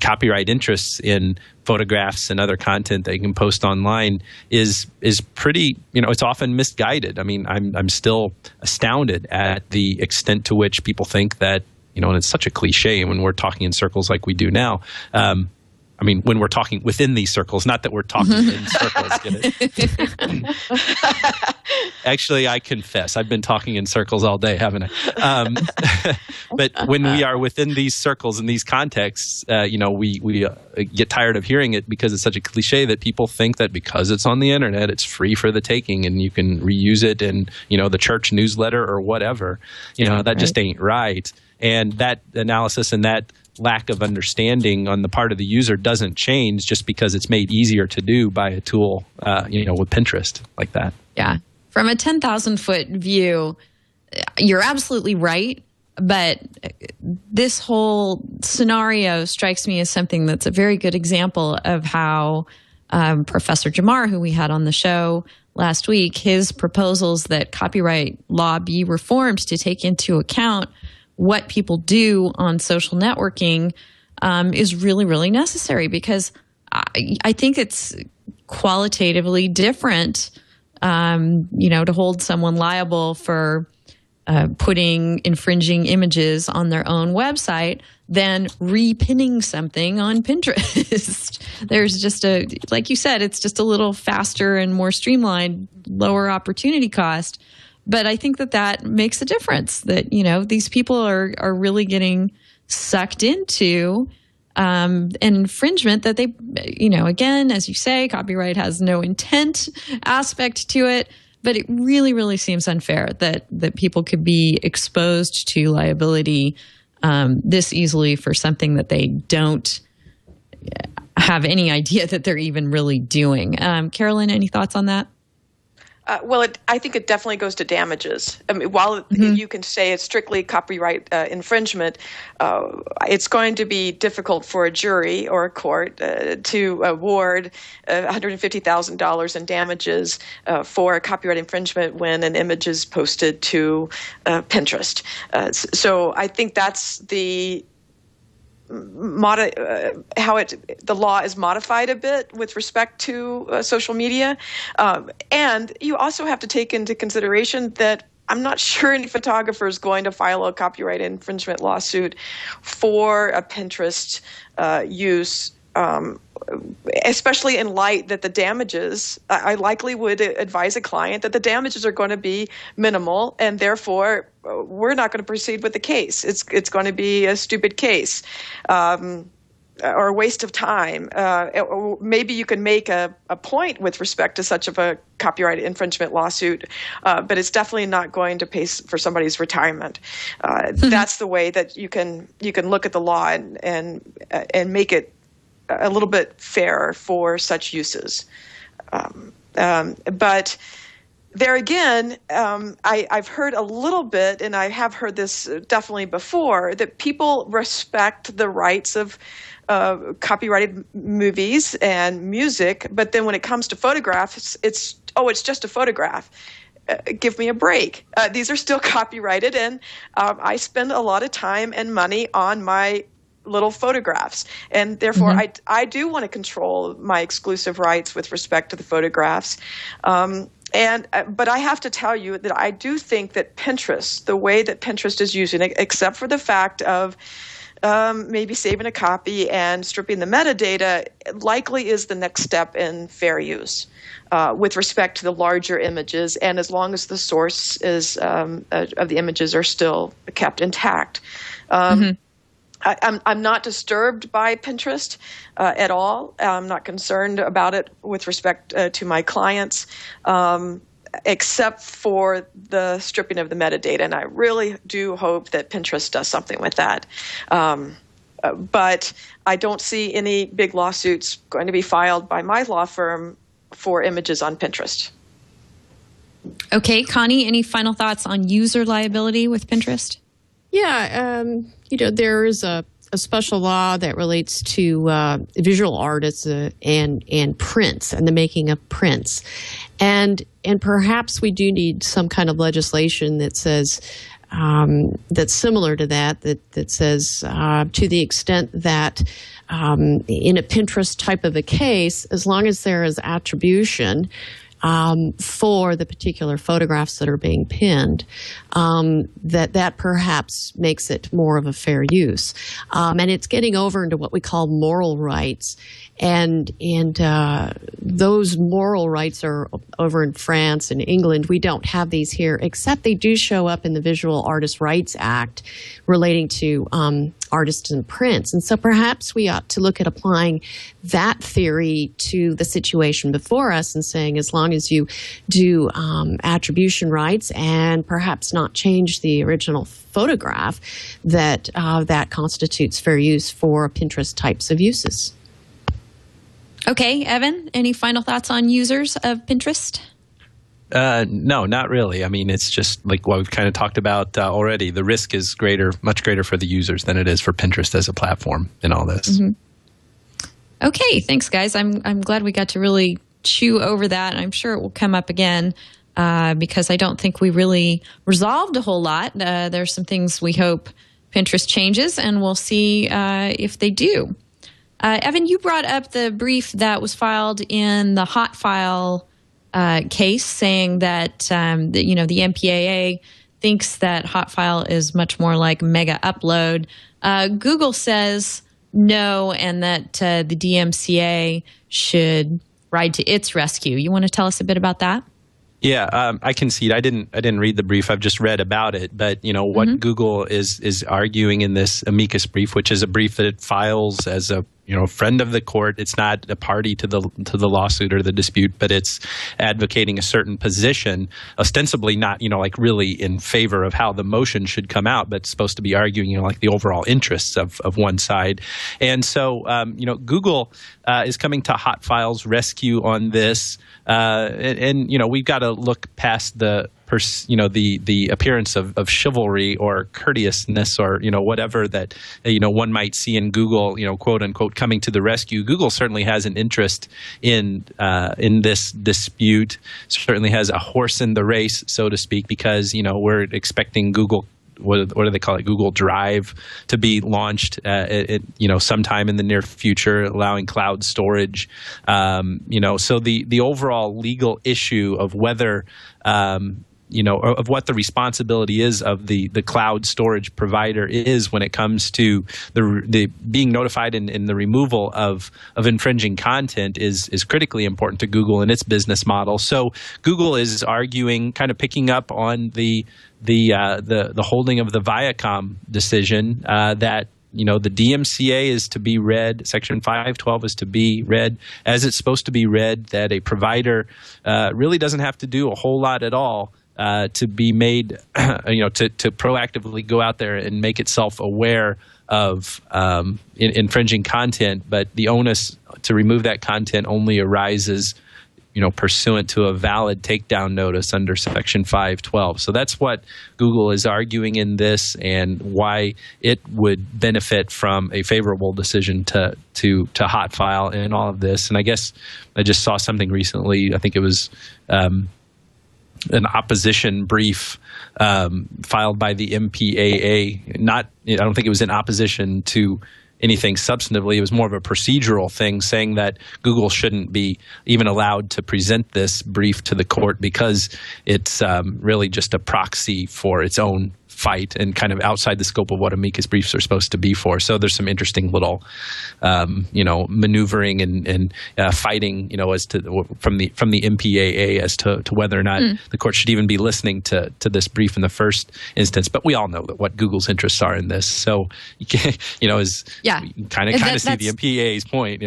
copyright interests in photographs and other content that you can post online is pretty, it's often misguided. I mean, I'm still astounded at the extent to which people think that, and it's such a cliche when we're talking in circles like we do now. When we're talking within these circles, not that we're talking in circles, get it? Actually, I confess, I've been talking in circles all day, haven't I? But when we are within these circles and these contexts, we get tired of hearing it because it's such a cliche that people think that because it's on the internet, it's free for the taking and you can reuse it in, the church newsletter or whatever. That just ain't right. And that analysis and that lack of understanding on the part of the user doesn't change just because it's made easier to do by a tool, with Pinterest like that. Yeah. From a 10,000-foot view, you're absolutely right. But this whole scenario strikes me as something that's a very good example of how Professor Jamar, who we had on the show last week, his proposals that copyright law be reformed to take into account what people do on social networking is really, really necessary, because I think it's qualitatively different, to hold someone liable for putting infringing images on their own website than repinning something on Pinterest. There's just like you said, it's just a little faster and more streamlined, lower opportunity cost. But I think that makes a difference, that, these people are really getting sucked into an infringement that they, again, as you say, copyright has no intent aspect to it. But it really, really seems unfair that people could be exposed to liability this easily for something that they don't have any idea that they're even really doing. Carolyn, any thoughts on that? I think it definitely goes to damages. I mean, while you can say it's strictly copyright infringement, it's going to be difficult for a jury or a court to award $150,000 in damages for a copyright infringement when an image is posted to Pinterest. So I think that's the the law is modified a bit with respect to social media. And you also have to take into consideration that I'm not sure any photographer is going to file a copyright infringement lawsuit for a Pinterest use, especially in light that the damages, I likely would advise a client that the damages are going to be minimal, and therefore we're not going to proceed with the case. It's going to be a stupid case or a waste of time. Maybe you can make a point with respect to such of a copyright infringement lawsuit, but it's definitely not going to pay for somebody's retirement. That's the way that you can look at the law and make it a little bit fairer for such uses. But there again, I've heard a little bit, and I have heard this definitely before, that people respect the rights of copyrighted movies and music, but then when it comes to photographs, it's just a photograph. Give me a break. These are still copyrighted, and I spend a lot of time and money on my little photographs, and therefore I do want to control my exclusive rights with respect to the photographs. But I have to tell you that I do think that Pinterest, the way that Pinterest is using it, except for the fact of maybe saving a copy and stripping the metadata, likely is the next step in fair use with respect to the larger images, and as long as the source is of the images are still kept intact. I'm not disturbed by Pinterest at all. I'm not concerned about it with respect to my clients, except for the stripping of the metadata. And I really do hope that Pinterest does something with that. But I don't see any big lawsuits going to be filed by my law firm for images on Pinterest. Okay, Connie, any final thoughts on user liability with Pinterest? Yeah, there is a special law that relates to visual artists and prints and the making of prints, and perhaps we do need some kind of legislation that says that's similar to that says to the extent that in a Pinterest type of a case, as long as there is attribution for the particular photographs that are being pinned, that perhaps makes it more of a fair use. And it's getting over into what we call moral rights. And those moral rights are over in France and England. We don't have these here, except they do show up in the Visual Artists' Rights Act relating to artists and prints. And so perhaps we ought to look at applying that theory to the situation before us and saying, as long as you do attribution rights and perhaps not change the original photograph, that constitutes fair use for Pinterest types of uses. Okay, Evan, any final thoughts on users of Pinterest? No, not really. I mean, it's just like what we've kind of talked about already. The risk is much greater for the users than it is for Pinterest as a platform in all this. Okay, thanks, guys. I'm glad we got to really chew over that. I'm sure it will come up again because I don't think we really resolved a whole lot. There's some things we hope Pinterest changes, and we'll see if they do. Evan, you brought up the brief that was filed in the Hotfile case, saying that the MPAA thinks that Hotfile is much more like Mega Upload. Google says no, and that the DMCA should ride to its rescue. You want to tell us a bit about that? Yeah, I concede. I didn't read the brief. I've just read about it. But what Google is arguing in this amicus brief, which is a brief that it files as a friend of the court. It's not a party to the lawsuit or the dispute, but it's advocating a certain position, ostensibly not really in favor of how the motion should come out, but supposed to be arguing the overall interests of one side. And so Google is coming to Hotfile's rescue on this, and we've got to look past the appearance of chivalry or courteousness or whatever that one might see in Google, quote unquote, coming to the rescue. Google certainly has an interest in this dispute. Certainly has a horse in the race, so to speak, because we're expecting Google. What do they call it? Google Drive to be launched, sometime in the near future, allowing cloud storage. So the overall legal issue of whether of what the responsibility is of the cloud storage provider is when it comes to the being notified in the removal of infringing content is critically important to Google and its business model. So Google is arguing, kind of picking up on the holding of the Viacom decision that the DMCA is to be read, Section 512 is to be read as it's supposed to be read, that a provider really doesn't have to do a whole lot at all to be made, to proactively go out there and make itself aware of infringing content, but the onus to remove that content only arises pursuant to a valid takedown notice under Section 512. So that's what Google is arguing in this, and why it would benefit from a favorable decision to Hotfile in all of this. And I guess I just saw something recently. I think it was an opposition brief filed by the MPAA. I don't think it was in opposition to anything substantively. It was more of a procedural thing, saying that Google shouldn't be even allowed to present this brief to the court because it's really just a proxy for its own fight and kind of outside the scope of what amicus briefs are supposed to be for. So there's some interesting little, maneuvering and fighting, as to from the MPAA as to whether or not the court should even be listening to this brief in the first instance. But we all know that what Google's interests are in this. So you can, kind of see the MPAA's point,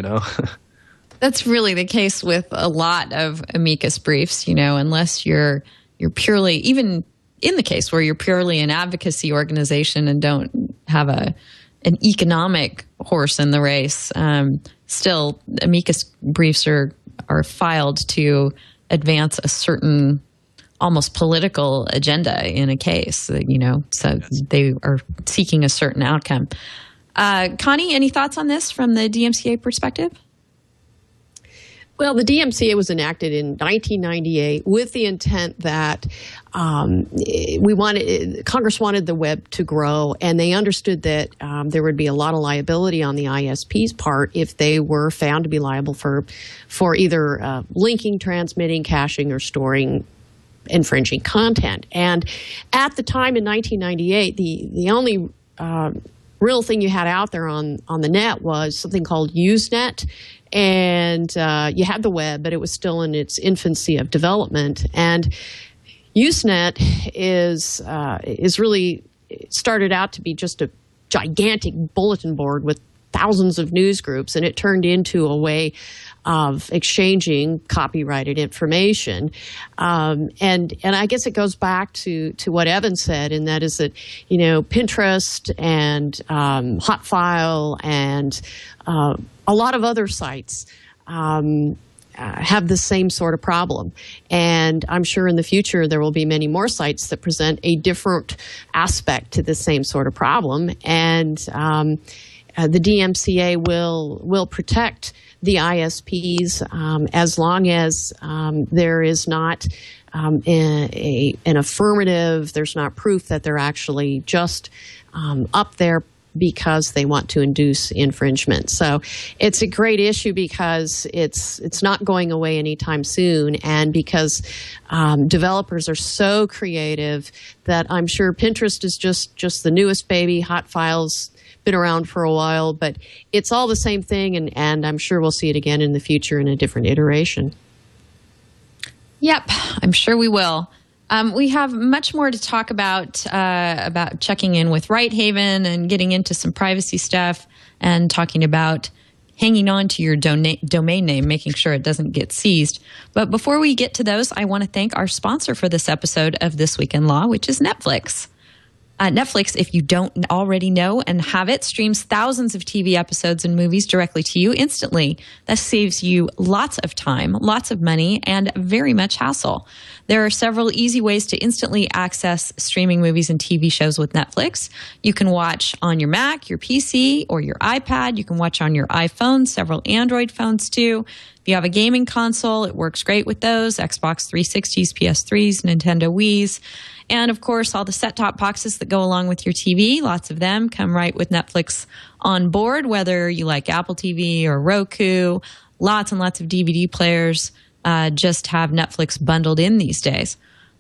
That's really the case with a lot of amicus briefs, unless you're purely, even in the case where you're purely an advocacy organization and don't have an economic horse in the race, still amicus briefs are filed to advance a certain almost political agenda in a case, so they are seeking a certain outcome. Connie, any thoughts on this from the DMCA perspective? Well, the DMCA was enacted in 1998 with the intent that Congress wanted the web to grow, and they understood that there would be a lot of liability on the ISP's part if they were found to be liable for either linking, transmitting, caching, or storing infringing content. And at the time in 1998, the only real thing you had out there on the net was something called Usenet. And you had the web, but it was still in its infancy of development. And Usenet is really started out to be just a gigantic bulletin board with thousands of news groups, and it turned into a way of exchanging copyrighted information. And I guess it goes back to what Evan said, and that is that, Pinterest and Hotfile and a lot of other sites have the same sort of problem. And I'm sure in the future there will be many more sites that present a different aspect to the same sort of problem. And the DMCA will protect the ISPs as long as there is not an affirmative, there's not proof that they're actually just up there because they want to induce infringement. So it's a great issue because it's not going away anytime soon, and because developers are so creative that I'm sure Pinterest is just the newest baby. Hotfile's been around for a while, but it's all the same thing, and I'm sure we'll see it again in the future in a different iteration. Yep, I'm sure we will. We have much more to talk about checking in with Righthaven and getting into some privacy stuff and talking about hanging on to your domain name, making sure it doesn't get seized. But before we get to those, I want to thank our sponsor for this episode of This Week in Law, which is Netflix. Netflix, if you don't already know and have it, streams thousands of TV episodes and movies directly to you instantly. That saves you lots of time, lots of money, and very much hassle. There are several easy ways to instantly access streaming movies and TV shows with Netflix. You can watch on your Mac, your PC, or your iPad. You can watch on your iPhone, several Android phones too. If you have a gaming console, it works great with those, Xbox 360s, PS3s, Nintendo Wiis. And of course, all the set-top boxes that go along with your TV, lots of them come right with Netflix on board, whether you like Apple TV or Roku. Lots and lots of DVD players just have Netflix bundled in these days.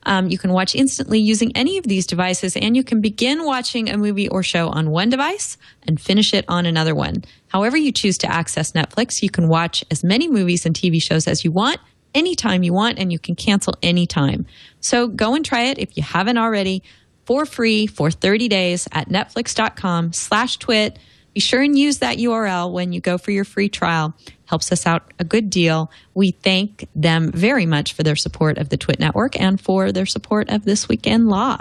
You can watch instantly using any of these devices, and you can begin watching a movie or show on one device and finish it on another one. However you choose to access Netflix, you can watch as many movies and TV shows as you want, anytime you want, and you can cancel anytime. So go and try it if you haven't already for free for 30 days at netflix.com/twit. Be sure and use that URL when you go for your free trial. Helps us out a good deal. We thank them very much for their support of the TWiT network and for their support of This Week in Law.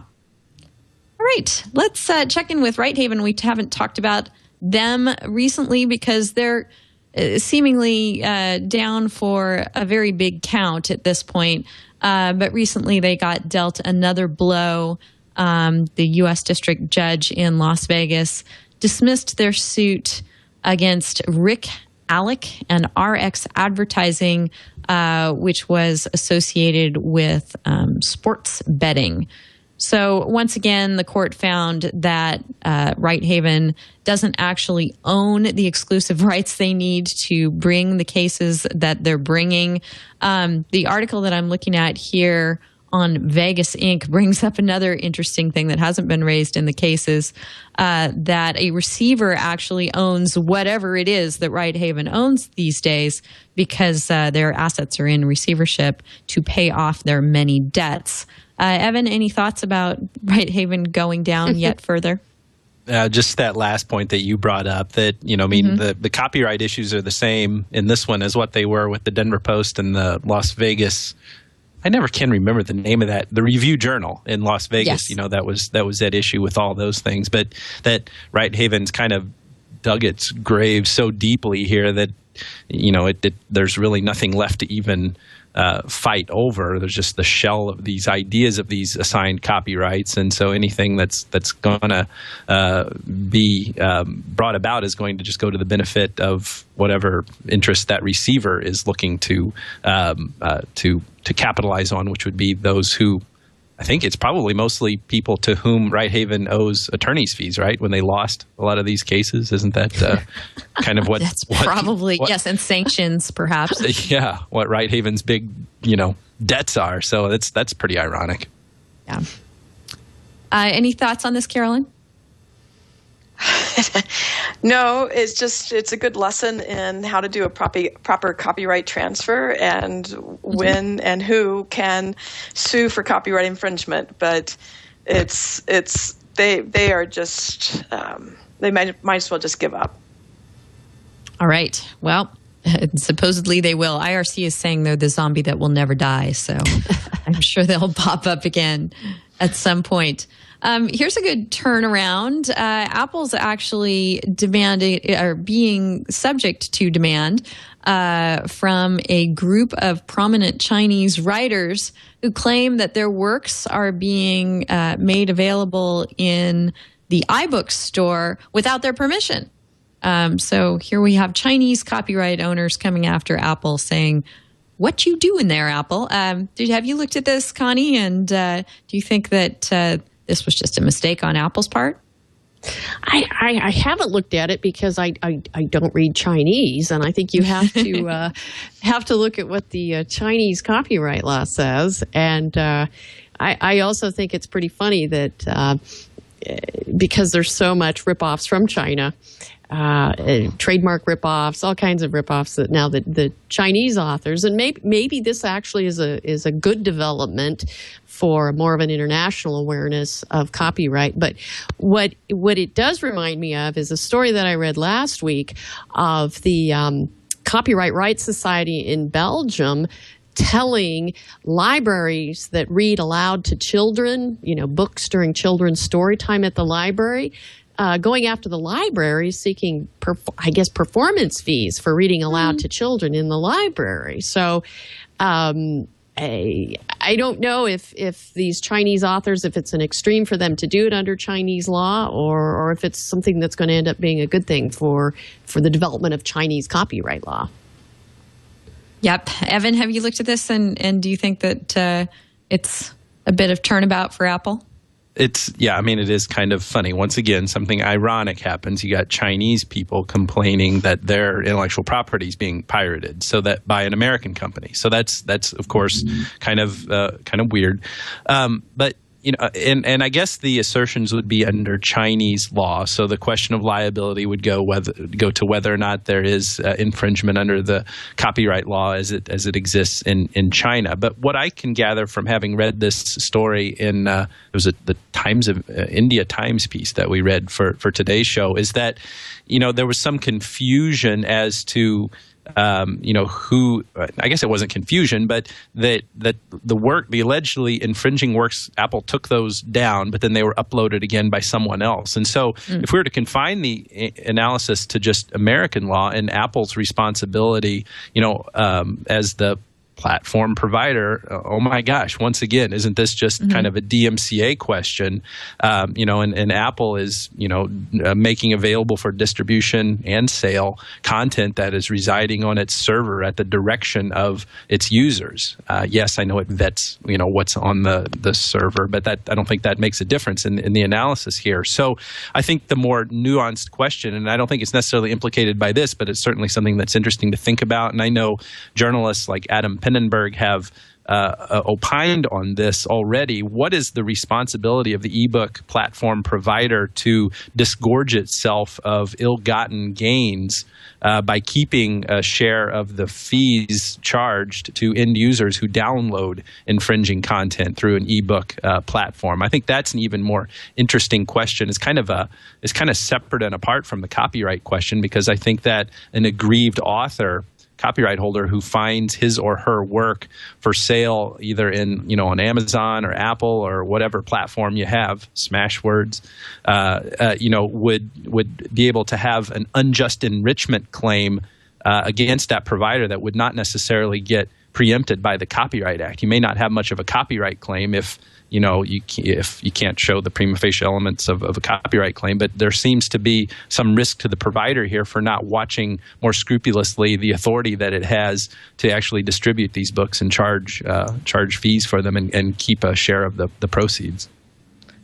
All right, let's check in with Righthaven. We haven't talked about them recently because they're seemingly down for a very big count at this point. But recently they got dealt another blow. The U.S. District Judge in Las Vegas dismissed their suit against Rick Alec and RX Advertising, which was associated with sports betting. So once again, the court found that Righthaven doesn't actually own the exclusive rights they need to bring the cases that they're bringing. The article that I'm looking at here on Vegas Inc. brings up another interesting thing that hasn't been raised in the cases, that a receiver actually owns whatever it is that Righthaven owns these days because their assets are in receivership to pay off their many debts. Evan, any thoughts about Righthaven going down yet further? Just that last point that you brought up, that, the copyright issues are the same in this one as what they were with the Denver Post and the Las Vegas. I never can remember the name of that. The Review Journal in Las Vegas. Yes. That was that issue with all those things. But that Righthaven's kind of dug its grave so deeply here that there's really nothing left to even fight over. There's just the shell of these ideas of these assigned copyrights, and so anything that's going to be brought about is going to just go to the benefit of whatever interest that receiver is looking to capitalize on, which would be those who, I think it's probably mostly people to whom Righthaven owes attorney's fees, right? When they lost a lot of these cases, isn't that kind of what? That's probably yes, and sanctions perhaps. Yeah, what Righthaven's big, debts are. So that's pretty ironic. Yeah. Any thoughts on this, Carolyn? No, it's a good lesson in how to do a proper copyright transfer and when and who can sue for copyright infringement. But they are just they might as well just give up. All right. Well, supposedly they will. IRC is saying they're the zombie that will never die, so I'm sure they'll pop up again at some point. Here's a good turnaround. Apple's actually being subject to demand from a group of prominent Chinese writers who claim that their works are being made available in the iBooks store without their permission. So here we have Chinese copyright owners coming after Apple saying, what you doing there, Apple? Have you looked at this, Connie? And do you think that this was just a mistake on Apple's part? I haven't looked at it because I don't read Chinese, and I think you have to look at what the Chinese copyright law says. And I also think it's pretty funny that because there's so much ripoffs from China, trademark ripoffs, all kinds of ripoffs that now the Chinese authors, and maybe this actually is a good development for more of an international awareness of copyright. But what it does remind me of is a story that I read last week of the Copyright Rights Society in Belgium telling libraries that read aloud to children, books during children's story time at the library, going after the library seeking, performance fees for reading aloud to children in the library. So I don't know if these Chinese authors, if it's an extreme for them to do it under Chinese law, or if it's something that's going to end up being a good thing for the development of Chinese copyright law. Yep. Evan, have you looked at this, and do you think that it's a bit of turnabout for Apple? It is kind of funny. Once again, something ironic happens. You got Chinese people complaining that their intellectual property is being pirated, so that by an American company. So that's of course kind of weird. But and I guess the assertions would be under Chinese law. So the question of liability would go to whether or not there is infringement under the copyright law as it exists in China. But what I can gather from having read this story in it was the Times of India Times piece that we read for today's show is that there was some confusion as to who, I guess it wasn't confusion, but that the allegedly infringing works, Apple took those down, but then they were uploaded again by someone else. And so if we were to confine the analysis to just American law and Apple's responsibility, as the platform provider, oh my gosh, once again, isn't this just kind of a DMCA question? And Apple is, making available for distribution and sale content that is residing on its server at the direction of its users. Yes, I know it vets, what's on the server, but I don't think that makes a difference in the analysis here. So I think the more nuanced question, and I don't think it's necessarily implicated by this, but it's certainly something that's interesting to think about. And I know journalists like Adam Pennenberg have opined on this already. What is the responsibility of the ebook platform provider to disgorge itself of ill-gotten gains by keeping a share of the fees charged to end users who download infringing content through an ebook platform? I think that's an even more interesting question. It's kind of separate and apart from the copyright question, because I think that an aggrieved author, copyright holder who finds his or her work for sale either in on Amazon or Apple or whatever platform you have, Smashwords, would be able to have an unjust enrichment claim against that provider that would not necessarily get preempted by the Copyright Act. You may not have much of a copyright claim if you can't show the prima facie elements of a copyright claim, but there seems to be some risk to the provider here for not watching more scrupulously the authority that it has to actually distribute these books and charge fees for them and keep a share of the proceeds.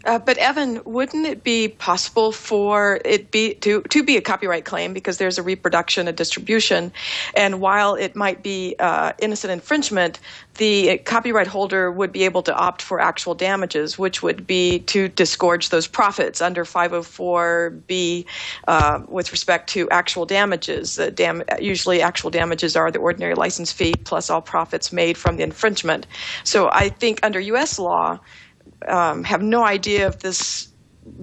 But Evan, wouldn't it be possible for it to be a copyright claim because there's a reproduction, a distribution, and while it might be innocent infringement, the copyright holder would be able to opt for actual damages, which would be to disgorge those profits under 504B with respect to actual damages. Usually actual damages are the ordinary license fee plus all profits made from the infringement. So I think under U.S. law, have no idea if this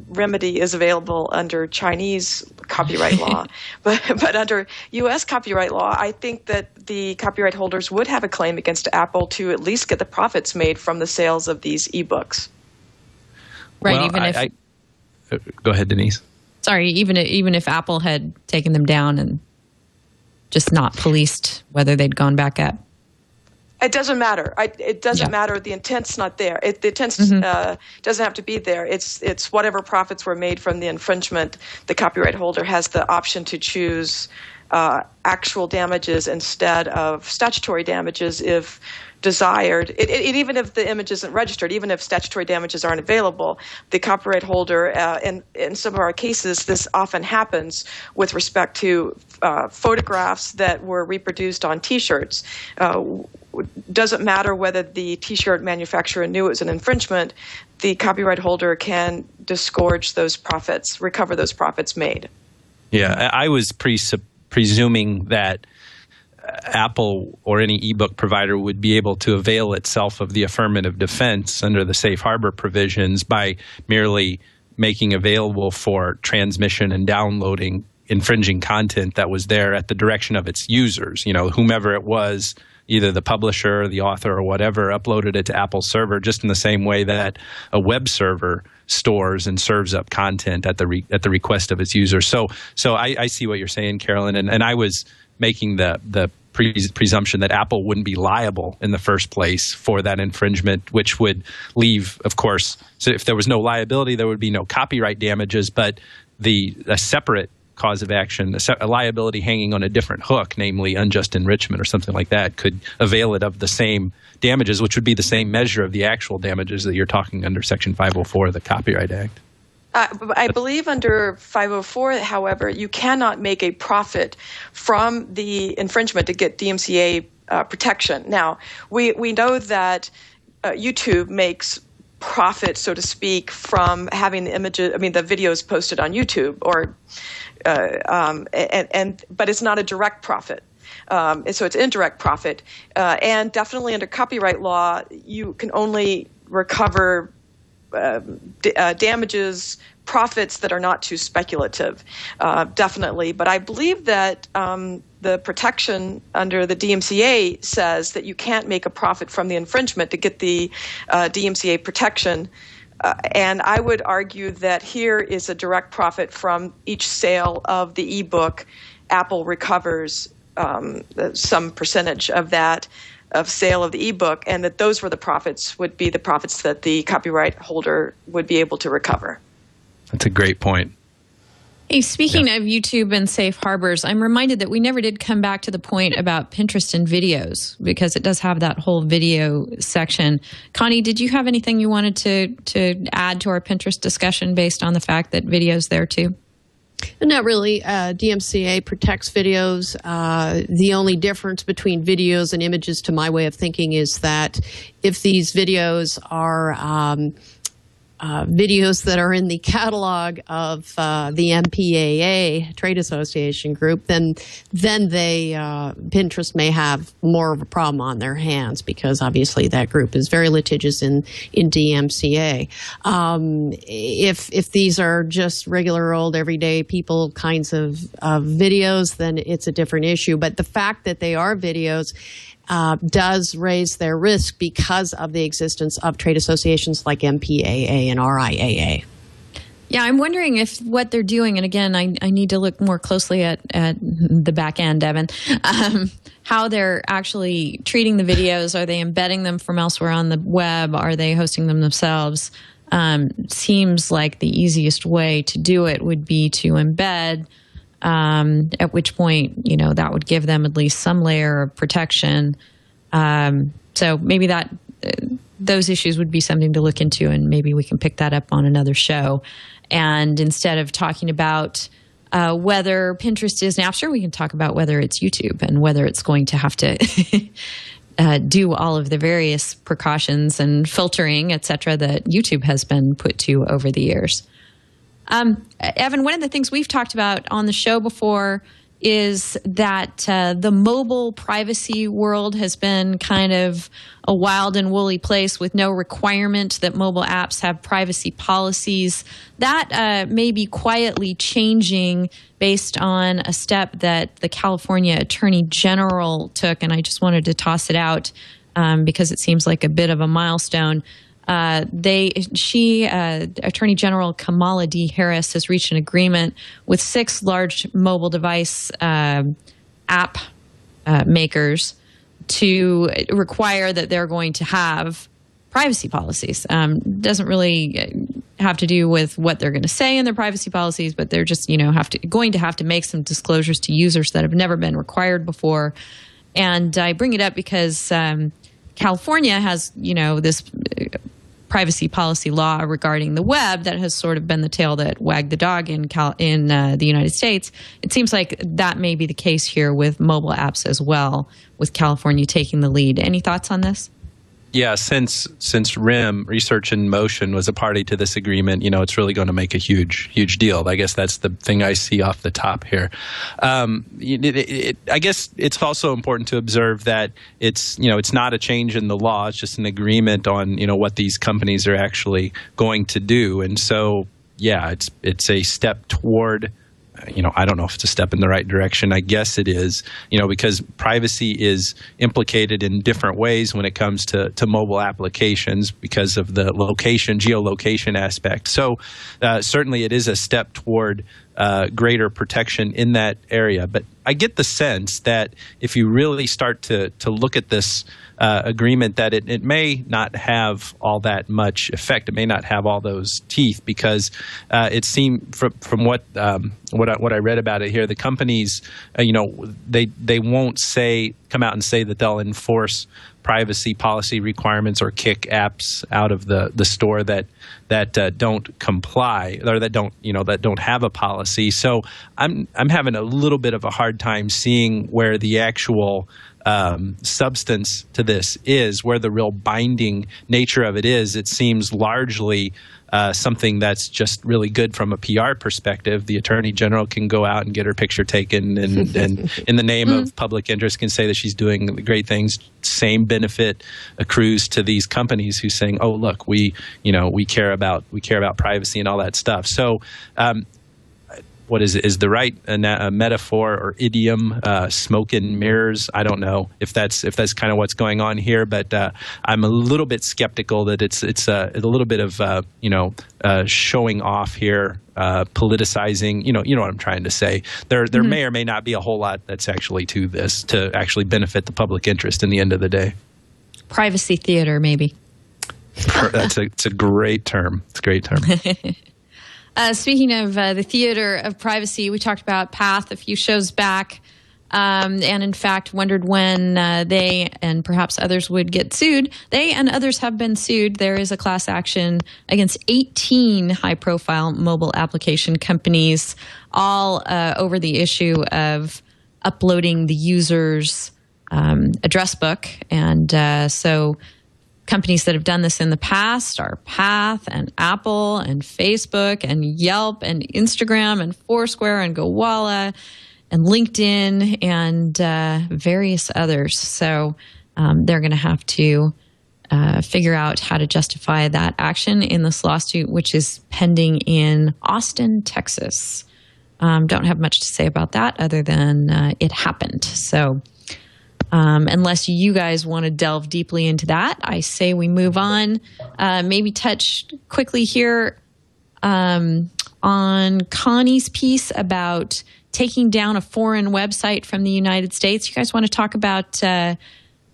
remedy is available under Chinese copyright law. But under U.S. copyright law, I think that the copyright holders would have a claim against Apple to at least get the profits made from the sales of these ebooks. Right. Well, go ahead, Denise. Sorry, even if Apple had taken them down and just not policed whether they'd gone back up. It doesn't matter. It doesn't matter. The intent's not there. The intent doesn't have to be there. It's whatever profits were made from the infringement. The copyright holder has the option to choose actual damages instead of statutory damages if desired. Even if the image isn't registered, even if statutory damages aren't available, the copyright holder, in some of our cases, this often happens with respect to photographs that were reproduced on T-shirts. Doesn't matter whether the T-shirt manufacturer knew it was an infringement, the copyright holder can disgorge those profits, recover those profits made. Yeah, I was presuming that Apple or any ebook provider would be able to avail itself of the affirmative defense under the safe harbor provisions by merely making available for transmission and downloading infringing content that was there at the direction of its users. Whomever it was, either the publisher or the author or whatever, uploaded it to Apple's server just in the same way that a web server stores and serves up content at the request of its users. So I see what you're saying, Carolyn, and I was making the presumption that Apple wouldn't be liable in the first place for that infringement, which would leave, of course, so if there was no liability, there would be no copyright damages, but a separate cause of action, a liability hanging on a different hook, namely unjust enrichment or something like that, could avail it of the same damages, which would be the same measure of the actual damages that you're talking under Section 504 of the Copyright Act. I believe under 504, however, you cannot make a profit from the infringement to get DMCA protection. Now, we know that YouTube makes profit, so to speak, from having the videos posted on YouTube, but it's not a direct profit. So it's indirect profit, and definitely under copyright law, you can only recover damages, profits that are not too speculative, definitely. But I believe that the protection under the DMCA says that you can't make a profit from the infringement to get the DMCA protection. And I would argue that here is a direct profit from each sale of the ebook. Apple recovers some percentage of that, of sale of the ebook, and that those were the profits, would be the profits that the copyright holder would be able to recover. That's a great point. Hey, speaking of YouTube and safe harbors, I'm reminded that we never did come back to the point about Pinterest and videos, because it does have that whole video section. Connie, did you have anything you wanted to add to our Pinterest discussion based on the fact that video's there too? Not really. DMCA protects videos. The only difference between videos and images, to my way of thinking, is that if these videos are videos that are in the catalog of the MPAA trade association group, then they Pinterest may have more of a problem on their hands, because obviously that group is very litigious in DMCA. If these are just regular old everyday people kinds of videos, then it's a different issue. But the fact that they are videos does raise their risk because of the existence of trade associations like MPAA and RIAA. Yeah, I'm wondering if what they're doing, and again, I need to look more closely at the back end, Evan, how they're actually treating the videos. Are they embedding them from elsewhere on the web? Are they hosting them themselves? Seems like the easiest way to do it would be to embed, at which point, that would give them at least some layer of protection. So maybe those issues would be something to look into, and maybe we can pick that up on another show. And instead of talking about whether Pinterest is Napster, we can talk about whether it's YouTube and whether it's going to have to do all of the various precautions and filtering, et cetera, that YouTube has been put to over the years. Evan, one of the things we've talked about on the show before is that the mobile privacy world has been kind of a wild and woolly place with no requirement that mobile apps have privacy policies. That may be quietly changing based on a step that the California Attorney General took, and I just wanted to toss it out because it seems like a bit of a milestone. Attorney General Kamala D. Harris has reached an agreement with 6 large mobile device app makers to require that they're going to have privacy policies. Doesn't really have to do with what they're going to say in their privacy policies, but they're just, going to have to make some disclosures to users that have never been required before. And I bring it up because California has, this privacy policy law regarding the web that has sort of been the tail that wagged the dog in the United States. It seems like that may be the case here with mobile apps as well, with California taking the lead. Any thoughts on this? Yeah, since RIM, Research in Motion, was a party to this agreement, it's really going to make a huge deal. I guess that's the thing I see off the top here. I guess it's also important to observe that it's not a change in the law. It's just an agreement on, what these companies are actually going to do. And so, yeah, it's a step toward, I don't know if it's a step in the right direction. I guess it is, because privacy is implicated in different ways when it comes to mobile applications because of the geolocation aspect. So certainly it is a step toward greater protection in that area. But I get the sense that if you really start to look at this agreement, that it may not have all that much effect. It may not have all those teeth because it seemed from what I read about it here, the companies, they won't come out and say that they'll enforce privacy policy requirements or kick apps out of the store that don't comply or that don't have a policy. So I'm having a little bit of a hard time seeing where the actual substance to this is, where the real binding nature of it is. It seems largely something that's just really good from a PR perspective. The Attorney General can go out and get her picture taken and in the name of public interest can say that she's doing great things. Same benefit accrues to these companies who's saying, oh, look, we care about privacy and all that stuff. So what is it? Is the right a metaphor or idiom, smoke and mirrors? I don't know if that's kind of what's going on here, but I'm a little bit skeptical that it's a little bit of showing off here, politicizing. You know what I'm trying to say. There may or may not be a whole lot that's actually to this to actually benefit the public interest in the end of the day. Privacy theater, maybe. It's a great term. It's a great term. Speaking of the theater of privacy, we talked about Path a few shows back, and in fact wondered when they and perhaps others would get sued. They and others have been sued. There is a class action against 18 high-profile mobile application companies, all over the issue of uploading the user's address book. And so companies that have done this in the past are Path and Apple and Facebook and Yelp and Instagram and Foursquare and Gowalla and LinkedIn and various others. So they're going to have to figure out how to justify that action in this lawsuit, which is pending in Austin, Texas. Don't have much to say about that other than it happened. So unless you guys want to delve deeply into that, I say we move on. Maybe touch quickly here on Connie's piece about taking down a foreign website from the United States. You guys want to talk about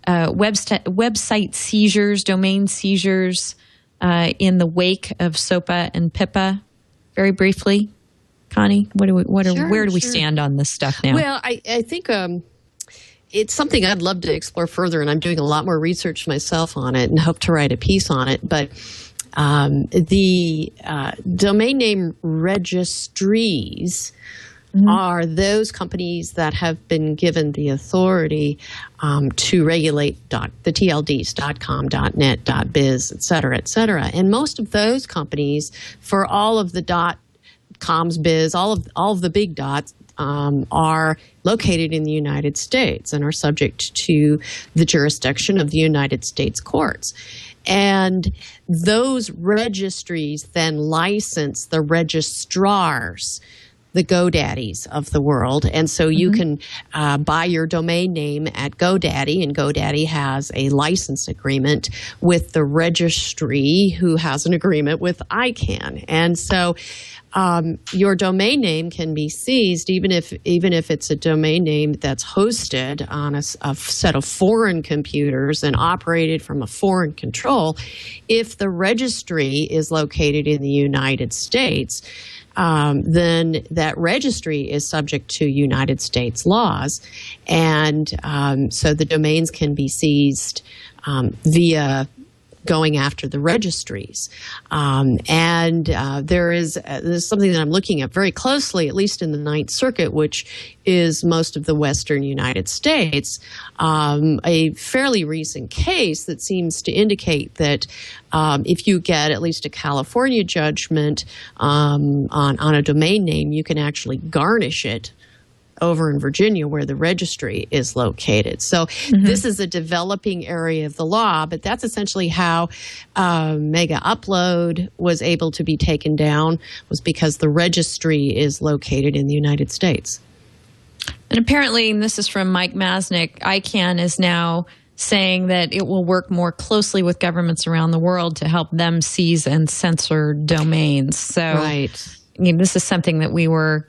website seizures, domain seizures in the wake of SOPA and PIPA? Very briefly, Connie, where do we stand on this stuff now? Well, I think it's something I'd love to explore further, and I'm doing a lot more research myself on it and hope to write a piece on it. But the domain name registries are those companies that have been given the authority to regulate the TLDs, .com, .net, .biz, et cetera, et cetera. And most of those companies, for all of the .coms, biz, all of the big dots, are located in the United States and are subject to the jurisdiction of the United States courts. And those registries then license the registrars, the GoDaddies of the world. And so you can buy your domain name at GoDaddy, and GoDaddy has a license agreement with the registry who has an agreement with ICANN. And so your domain name can be seized, even if it's a domain name that's hosted on a set of foreign computers and operated from a foreign control. If the registry is located in the United States, then that registry is subject to United States laws, and so the domains can be seized via going after the registries. There's something that I'm looking at very closely, at least in the Ninth Circuit, which is most of the western United States, a fairly recent case that seems to indicate that if you get at least a California judgment on a domain name, you can actually garnish it over in Virginia where the registry is located. So this is a developing area of the law, but that's essentially how Mega Upload was able to be taken down, was because the registry is located in the United States. And apparently, and this is from Mike Masnick, ICANN is now saying that it will work more closely with governments around the world to help them seize and censor domains. So right. This is something that we were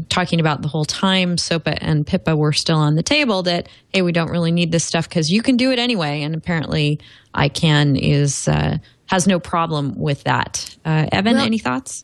talking about the whole time SOPA and PIPA were still on the table, that, hey, we don't really need this stuff because you can do it anyway. And apparently ICANN has no problem with that. Evan, any thoughts?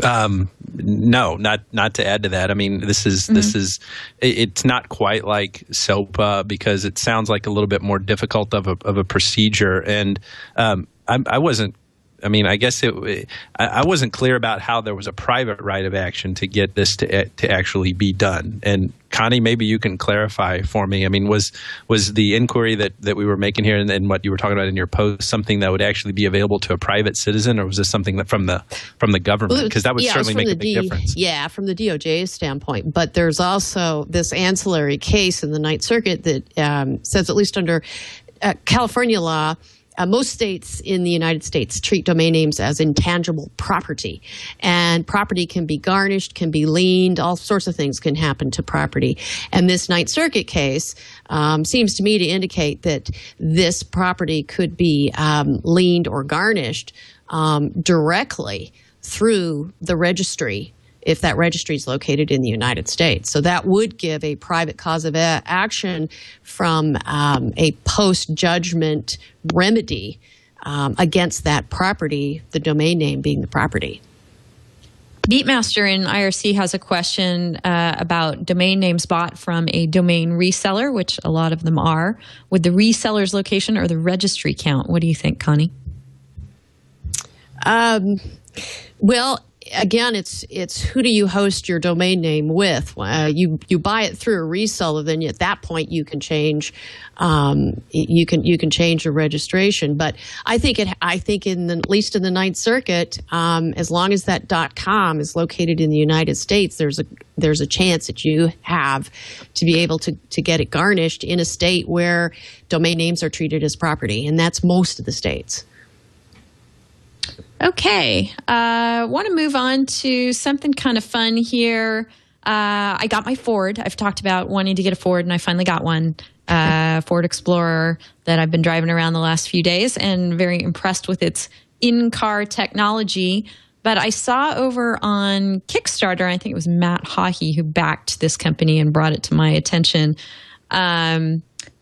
No, not to add to that. I mean, this is it's not quite like SOPA because it sounds like a little bit more difficult of a procedure. And I wasn't. I mean, I guess I wasn't clear about how there was a private right of action to get this to actually be done. And Connie, maybe you can clarify for me. I mean, was the inquiry that we were making here and what you were talking about in your post something that would actually be available to a private citizen, or was this something that from the government? Because that would certainly make a big difference. Yeah, from the DOJ's standpoint. But there's also this ancillary case in the Ninth Circuit that says, at least under California law, most states in the United States treat domain names as intangible property, and property can be garnished, can be liened, all sorts of things can happen to property. And this Ninth Circuit case seems to me to indicate that this property could be liened or garnished directly through the registry, if that registry is located in the United States. So that would give a private cause of action from a post-judgment remedy against that property, the domain name being the property. Beatmaster in IRC has a question about domain names bought from a domain reseller, which a lot of them are, with the reseller's location or the registry count. What do you think, Connie? Well, again, it's who do you host your domain name with? You buy it through a reseller, then at that point you can change you can change your registration. But I think at least in the Ninth Circuit, as long as that .com is located in the United States, there's a chance that you have to be able to get it garnished in a state where domain names are treated as property, and that's most of the states. Okay, want to move on to something kind of fun here. I got my Ford. I've talked about wanting to get a Ford, and I finally got one, Ford Explorer that I've been driving around the last few days, and very impressed with its in-car technology. But I saw over on Kickstarter, I think it was Matt Hawhey who backed this company and brought it to my attention.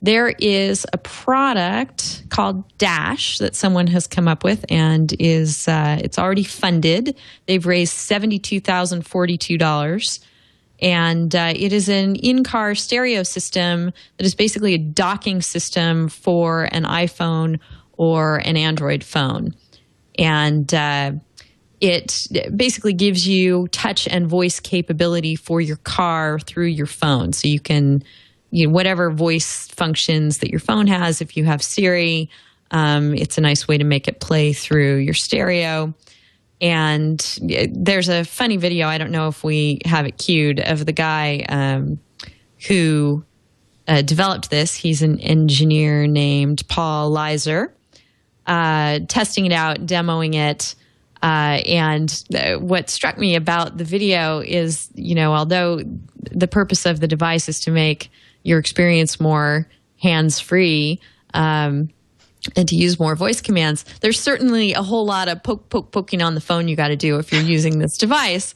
There is a product called Dash that someone has come up with, and it's already funded. They've raised $72,042, and it is an in-car stereo system that is basically a docking system for an iPhone or an Android phone. And it basically gives you touch and voice capability for your car through your phone, so you can whatever voice functions that your phone has. If you have Siri, it's a nice way to make it play through your stereo. And there's a funny video, I don't know if we have it queued, of the guy who developed this. He's an engineer named Paul Leiser, testing it out, demoing it. And what struck me about the video is, although the purpose of the device is to make your experience more hands-free, and to use more voice commands. There's certainly a whole lot of poking on the phone you got to do if you're using this device.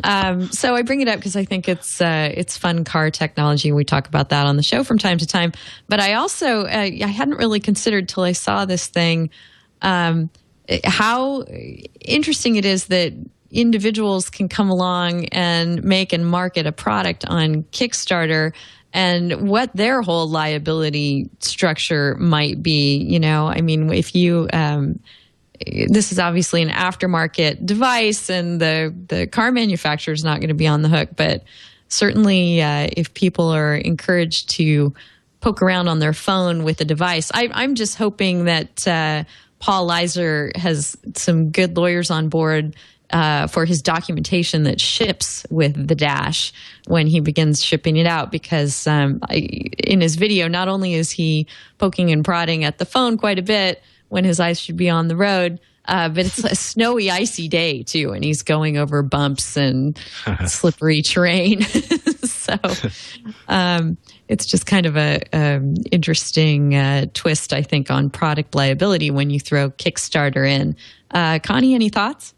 So I bring it up because I think it's fun car technology. We talk about that on the show from time to time. But I also I hadn't really considered till I saw this thing how interesting it is that individuals can come along and make and market a product on Kickstarter, and what their whole liability structure might be. You know, I mean, if you, this is obviously an aftermarket device, and the car manufacturer is not going to be on the hook. But certainly, if people are encouraged to poke around on their phone with a device, I'm just hoping that Paul Leiser has some good lawyers on board for his documentation that ships with the Dash when he begins shipping it out, because in his video, not only is he poking and prodding at the phone quite a bit when his eyes should be on the road, but it's a snowy, icy day too, and he's going over bumps and slippery terrain. So it's just kind of a interesting twist, I think, on product liability when you throw Kickstarter in. Connie, any thoughts?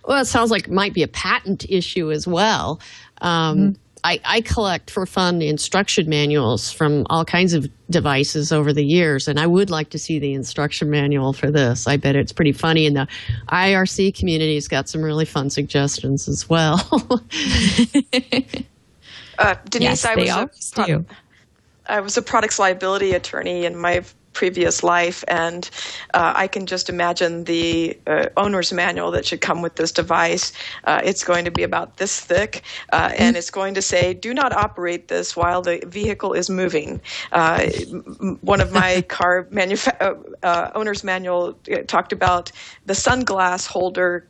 Well, it sounds like it might be a patent issue as well. I collect for fun instruction manuals from all kinds of devices over the years, and I would like to see the instruction manual for this. I bet it's pretty funny, and the IRC community's got some really fun suggestions as well. Denise, yes, I was a products liability attorney in my previous life, and I can just imagine the owner's manual that should come with this device. It's going to be about this thick, and it's going to say, do not operate this while the vehicle is moving. One of my car owner's manual talked about the sunglass holder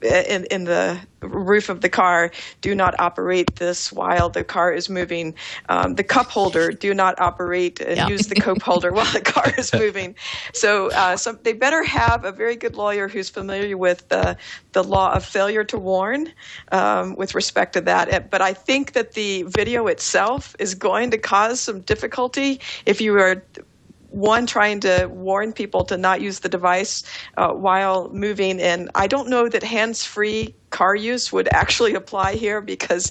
in the roof of the car. Do not operate this while the car is moving. The cup holder, do not operate and use the cup holder while the car is moving. So they better have a very good lawyer who's familiar with the law of failure to warn with respect to that. But I think that the video itself is going to cause some difficulty if you are trying to warn people to not use the device while moving. And I don't know that hands-free car use would actually apply here, because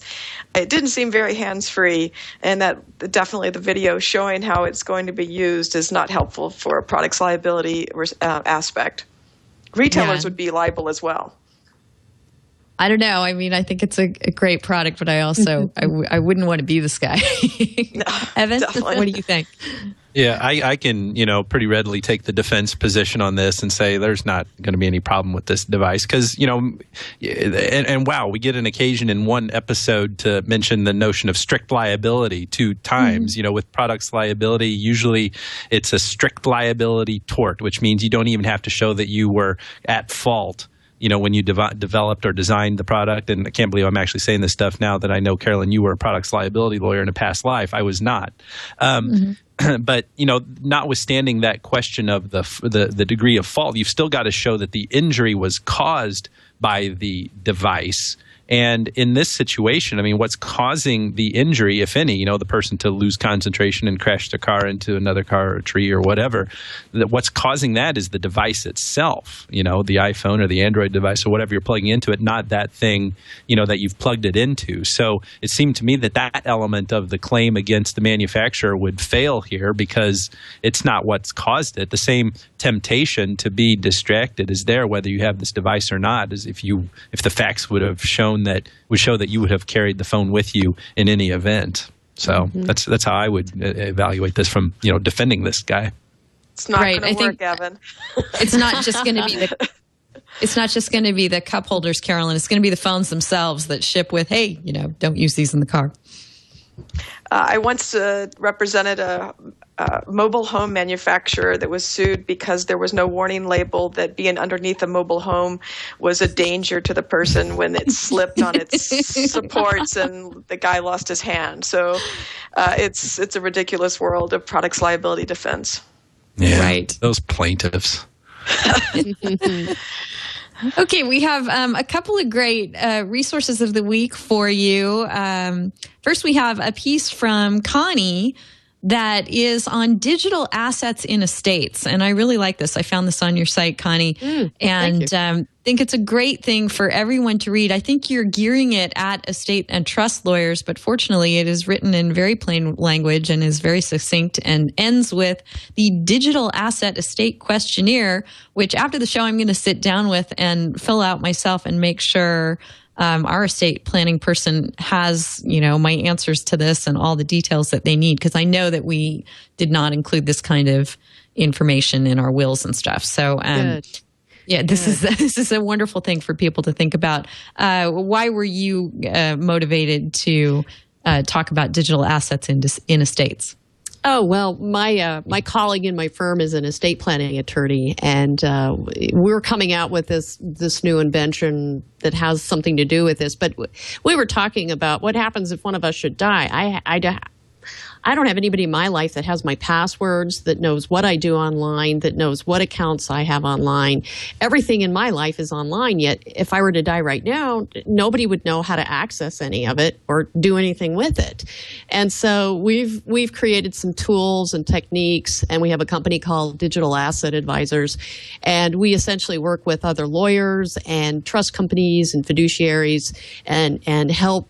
it didn't seem very hands-free. And that definitely the video showing how it's going to be used is not helpful for a products liability aspect. Retailers would be liable as well. I don't know. I mean, I think it's a great product, but I also I wouldn't want to be this guy. No, Evan, definitely. What do you think? Yeah, I can, pretty readily take the defense position on this and say there's not going to be any problem with this device because, and wow, we get an occasion in one episode to mention the notion of strict liability 2 times. With products liability, usually it's a strict liability tort, which means you don't even have to show that you were at fault. When you developed or designed the product. And I can't believe I'm actually saying this stuff now that I know, Carolyn, you were a products liability lawyer in a past life. I was not. But, notwithstanding that question of the degree of fault, you've still got to show that the injury was caused by the device. And in this situation, I mean, what's causing the injury, if any, the person to lose concentration and crash their car into another car or a tree or whatever, what's causing that is the device itself, the iPhone or the Android device or whatever you're plugging into it, not that thing, that you've plugged it into. So it seemed to me that element of the claim against the manufacturer would fail here because it's not what's caused it. The same temptation to be distracted is there whether you have this device or not, as if the facts would show that you would have carried the phone with you in any event. So that's how I would evaluate this from defending this guy. It's not going to work, Evan. It's not just going to be it's not just going to be the cup holders, Carolyn. It's going to be the phones themselves that ship with, hey, don't use these in the car. I once represented a mobile home manufacturer that was sued because there was no warning label that being underneath a mobile home was a danger to the person when it slipped on its supports and the guy lost his hand. So it's a ridiculous world of products liability defense. Yeah, right. Those plaintiffs. Okay, we have a couple of great resources of the week for you. First, we have a piece from Connie that is on digital assets in estates. And I really like this. I found this on your site, Connie, and think it's a great thing for everyone to read. I think you're gearing it at estate and trust lawyers, but fortunately it is written in very plain language and is very succinct and ends with the Digital Asset Estate Questionnaire, which after the show I'm going to sit down with and fill out myself and make sure our estate planning person has, my answers to this and all the details that they need, because I know that we did not include this kind of information in our wills and stuff. So, yeah, this is a wonderful thing for people to think about. Why were you motivated to talk about digital assets in estates? Oh, well, my colleague in my firm is an estate planning attorney, and we're coming out with this new invention that has something to do with this. But we were talking about what happens if one of us should die. I don't have anybody in my life that has my passwords, that knows what I do online, that knows what accounts I have online. Everything in my life is online, yet if I were to die right now, nobody would know how to access any of it or do anything with it. And so we've created some tools and techniques, and we have a company called Digital Asset Advisors, and we essentially work with other lawyers and trust companies and fiduciaries and help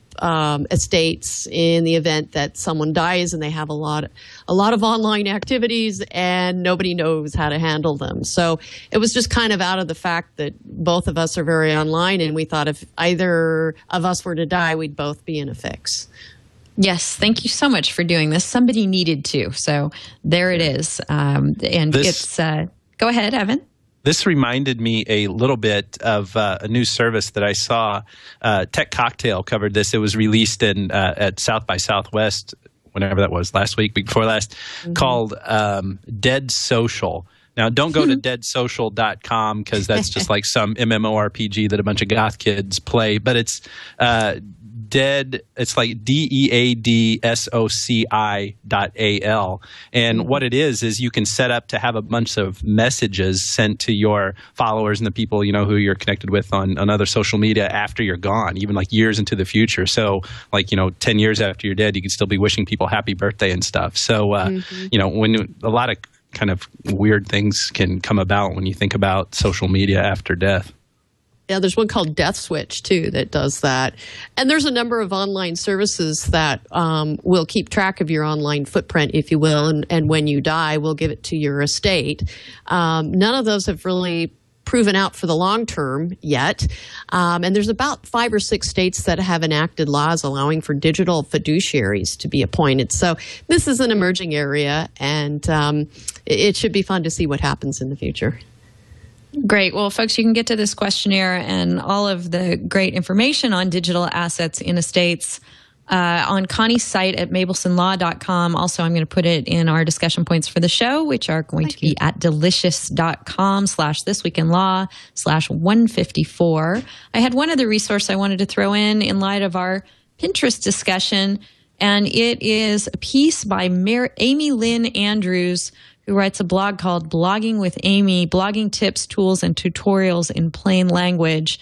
estates in the event that someone dies and they have a lot of online activities and nobody knows how to handle them. So it was just kind of out of the fact that both of us are very online, and we thought if either of us were to die, we'd both be in a fix. Yes, thank you so much for doing this. Somebody needed to, so there it is. Go ahead, Evan. This reminded me a little bit of a new service that I saw. Tech Cocktail covered this. It was released at South by Southwest, whenever that was, last week before last, called Dead Social. Now, don't go to deadsocial.com because that's just like some MMORPG that a bunch of goth kids play. But it's it's like DEADSOCI.AL. And what it is you can set up to have a bunch of messages sent to your followers and the people, who you're connected with on other social media after you're gone, even like years into the future. So like, 10 years after you're dead, you can still be wishing people happy birthday and stuff. So, when a lot of kind of weird things can come about when you think about social media after death. Yeah, there's one called Death Switch, too, that does that. And there's a number of online services that will keep track of your online footprint, if you will, and when you die, we'll give it to your estate. None of those have really proven out for the long term yet. And there's about 5 or 6 states that have enacted laws allowing for digital fiduciaries to be appointed. So this is an emerging area, and it should be fun to see what happens in the future. Great. Well, folks, you can get to this questionnaire and all of the great information on digital assets in estates on Connie's site at mabelsonlaw.com. Also, I'm going to put it in our discussion points for the show, which are going to be at delicious.com/thisweekinlaw/154. I had one other resource I wanted to throw in light of our Pinterest discussion, and it is a piece by Amy Lynn Andrews, who writes a blog called Blogging with Amy, Blogging Tips, Tools, and Tutorials in Plain Language.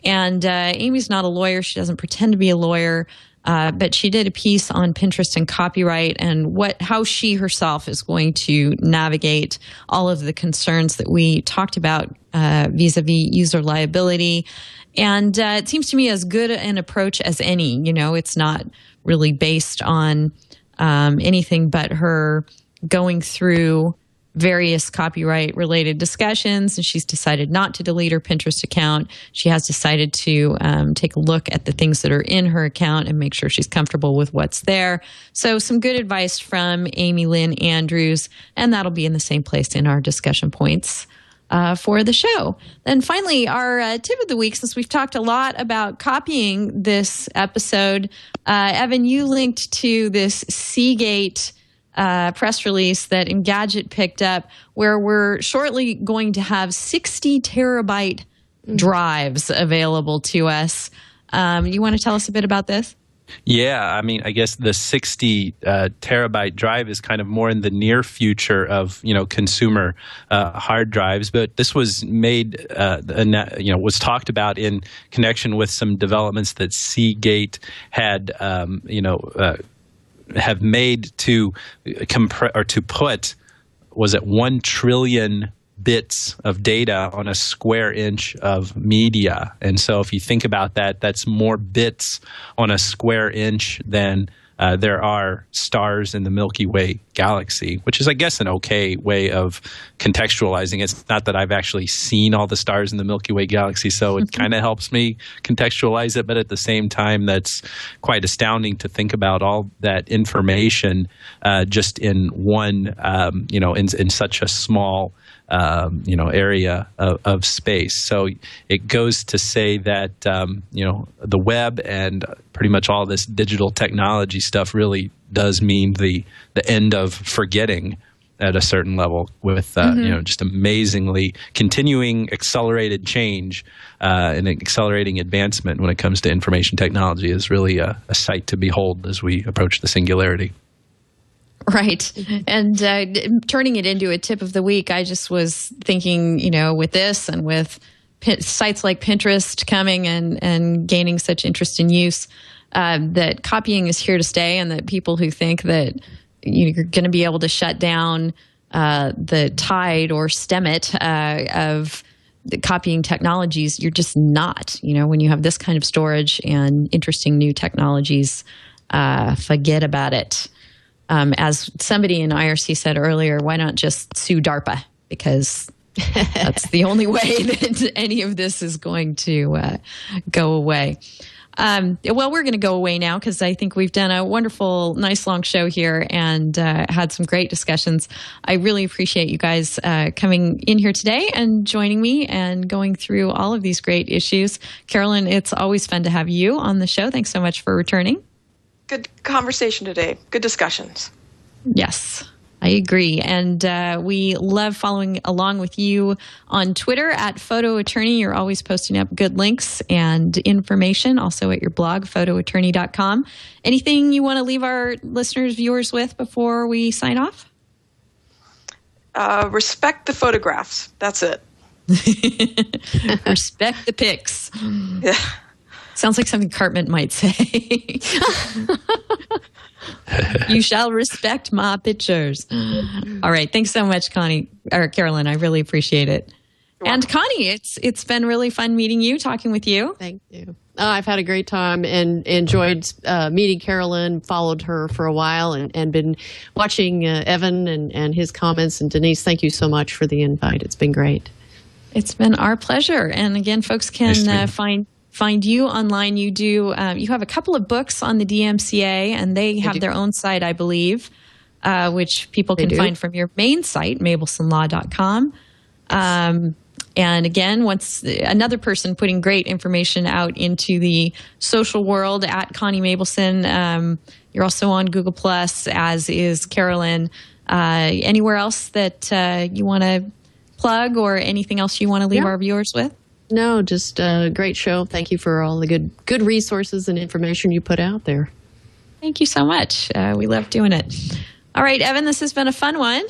And Amy's not a lawyer. She doesn't pretend to be a lawyer, but she did a piece on Pinterest and copyright and how she herself is going to navigate all of the concerns that we talked about vis-a-vis user liability. And it seems to me as good an approach as any. It's not really based on anything but her going through various copyright-related discussions, and she's decided not to delete her Pinterest account. She has decided to take a look at the things that are in her account and make sure she's comfortable with what's there. So some good advice from Amy Lynn Andrews, and that'll be in the same place in our discussion points for the show. Then finally, our tip of the week, since we've talked a lot about copying this episode, Evan, you linked to this Seagate press release that Engadget picked up, where we're shortly going to have 60 terabyte drives available to us. You want to tell us a bit about this? Yeah, I guess the 60 terabyte drive is kind of more in the near future of, consumer hard drives. But this was made, was talked about in connection with some developments that Seagate had, have made to put, was it 1 trillion bits of data on a square inch of media. And so if you think about that, that's more bits on a square inch than there are stars in the Milky Way galaxy, which is, I guess, an okay way of contextualizing it. It's not that I've actually seen all the stars in the Milky Way galaxy, so it kind of helps me contextualize it. But at the same time, that's quite astounding to think about all that information just in one, in such a small area of space. So it goes to say that, the web and pretty much all this digital technology stuff really does mean the end of forgetting at a certain level with, just amazingly continuing accelerated change and accelerating advancement when it comes to information technology is really a sight to behold as we approach the singularity. Right. And turning it into a tip of the week, I just was thinking, with this and with sites like Pinterest coming and gaining such interest in use, that copying is here to stay, and that people who think that you're going to be able to shut down the tide or stem it of the copying technologies, you're just not. When you have this kind of storage and interesting new technologies, forget about it. As somebody in IRC said earlier, why not just sue DARPA? Because that's the only way that any of this is going to go away. Well, we're going to go away now because I think we've done a wonderful, nice long show here and had some great discussions. I really appreciate you guys coming in here today and joining me and going through all of these great issues. Carolyn, it's always fun to have you on the show. Thanks so much for returning. Good conversation today. Good discussions. Yes, I agree. And we love following along with you on Twitter at Photo Attorney. You're always posting up good links and information, also at your blog, photoattorney.com. Anything you want to leave our listeners, viewers with before we sign off? Respect the photographs. That's it. Respect the pics. Yeah. Sounds like something Cartman might say. You shall respect my pictures. All right. Thanks so much, Carolyn. I really appreciate it. And Connie, it's been really fun meeting you, talking with you. Thank you. I've had a great time and enjoyed meeting Carolyn, followed her for a while and been watching Evan and his comments. And Denise, thank you so much for the invite. It's been great. It's been our pleasure. And again, folks can find you online. You do. You have a couple of books on the DMCA, and they have their own site, I believe, which people can find from your main site, mabelsonlaw.com. And again, once another person putting great information out into the social world at Connie Mableson. You're also on Google+, as is Carolyn. Anywhere else that you want to plug or anything else you want to leave our viewers with? No, just a great show. Thank you for all the good resources and information you put out there. Thank you so much. We love doing it. All right, Evan, this has been a fun one.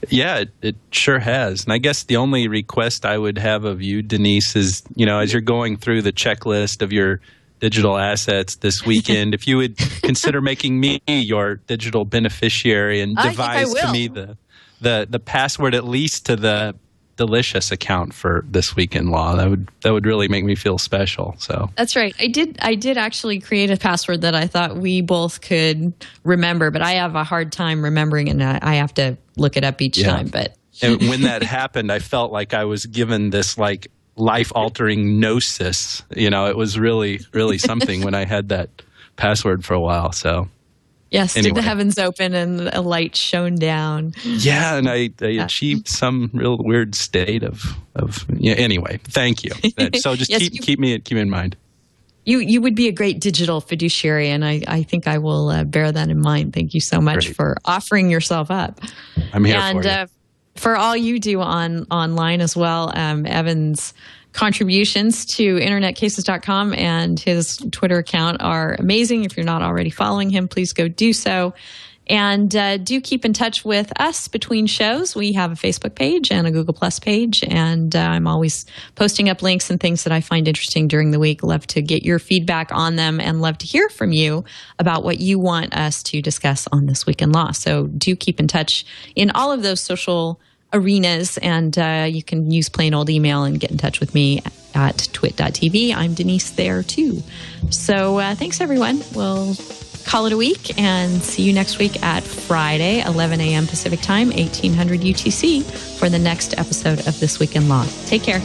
Yeah, it sure has. And I guess the only request I would have of you, Denise, is, as you're going through the checklist of your digital assets this weekend, if you would consider making me your digital beneficiary and devise to me the password, at least to the Delicious account for This Week in Law. That would really make me feel special. So that's right. I did actually create a password that I thought we both could remember, but I have a hard time remembering, and I have to look it up each time. But and when that happened, I felt like I was given this life-altering gnosis. It was really, really something when I had that password for a while. So. Yes, anyway. Did the heavens open and a light shone down. Yeah, and I achieved some real weird state of anyway, thank you. So just keep me in mind. You would be a great digital fiduciary, and I think I will bear that in mind. Thank you so much for offering yourself up. I'm here for you. And for all you do online as well, Evan's contributions to internetcases.com and his Twitter account are amazing. If you're not already following him, please go do so. And do keep in touch with us between shows. We have a Facebook page and a Google Plus page, and I'm always posting up links and things that I find interesting during the week. Love to get your feedback on them and love to hear from you about what you want us to discuss on This Week in Law. So do keep in touch in all of those social arenas, and you can use plain old email and get in touch with me at twit.tv. I'm Denise there too. So thanks everyone. We'll call it a week and see you next week at Friday, 11 a.m. Pacific Time, 1800 UTC for the next episode of This Week in Law. Take care.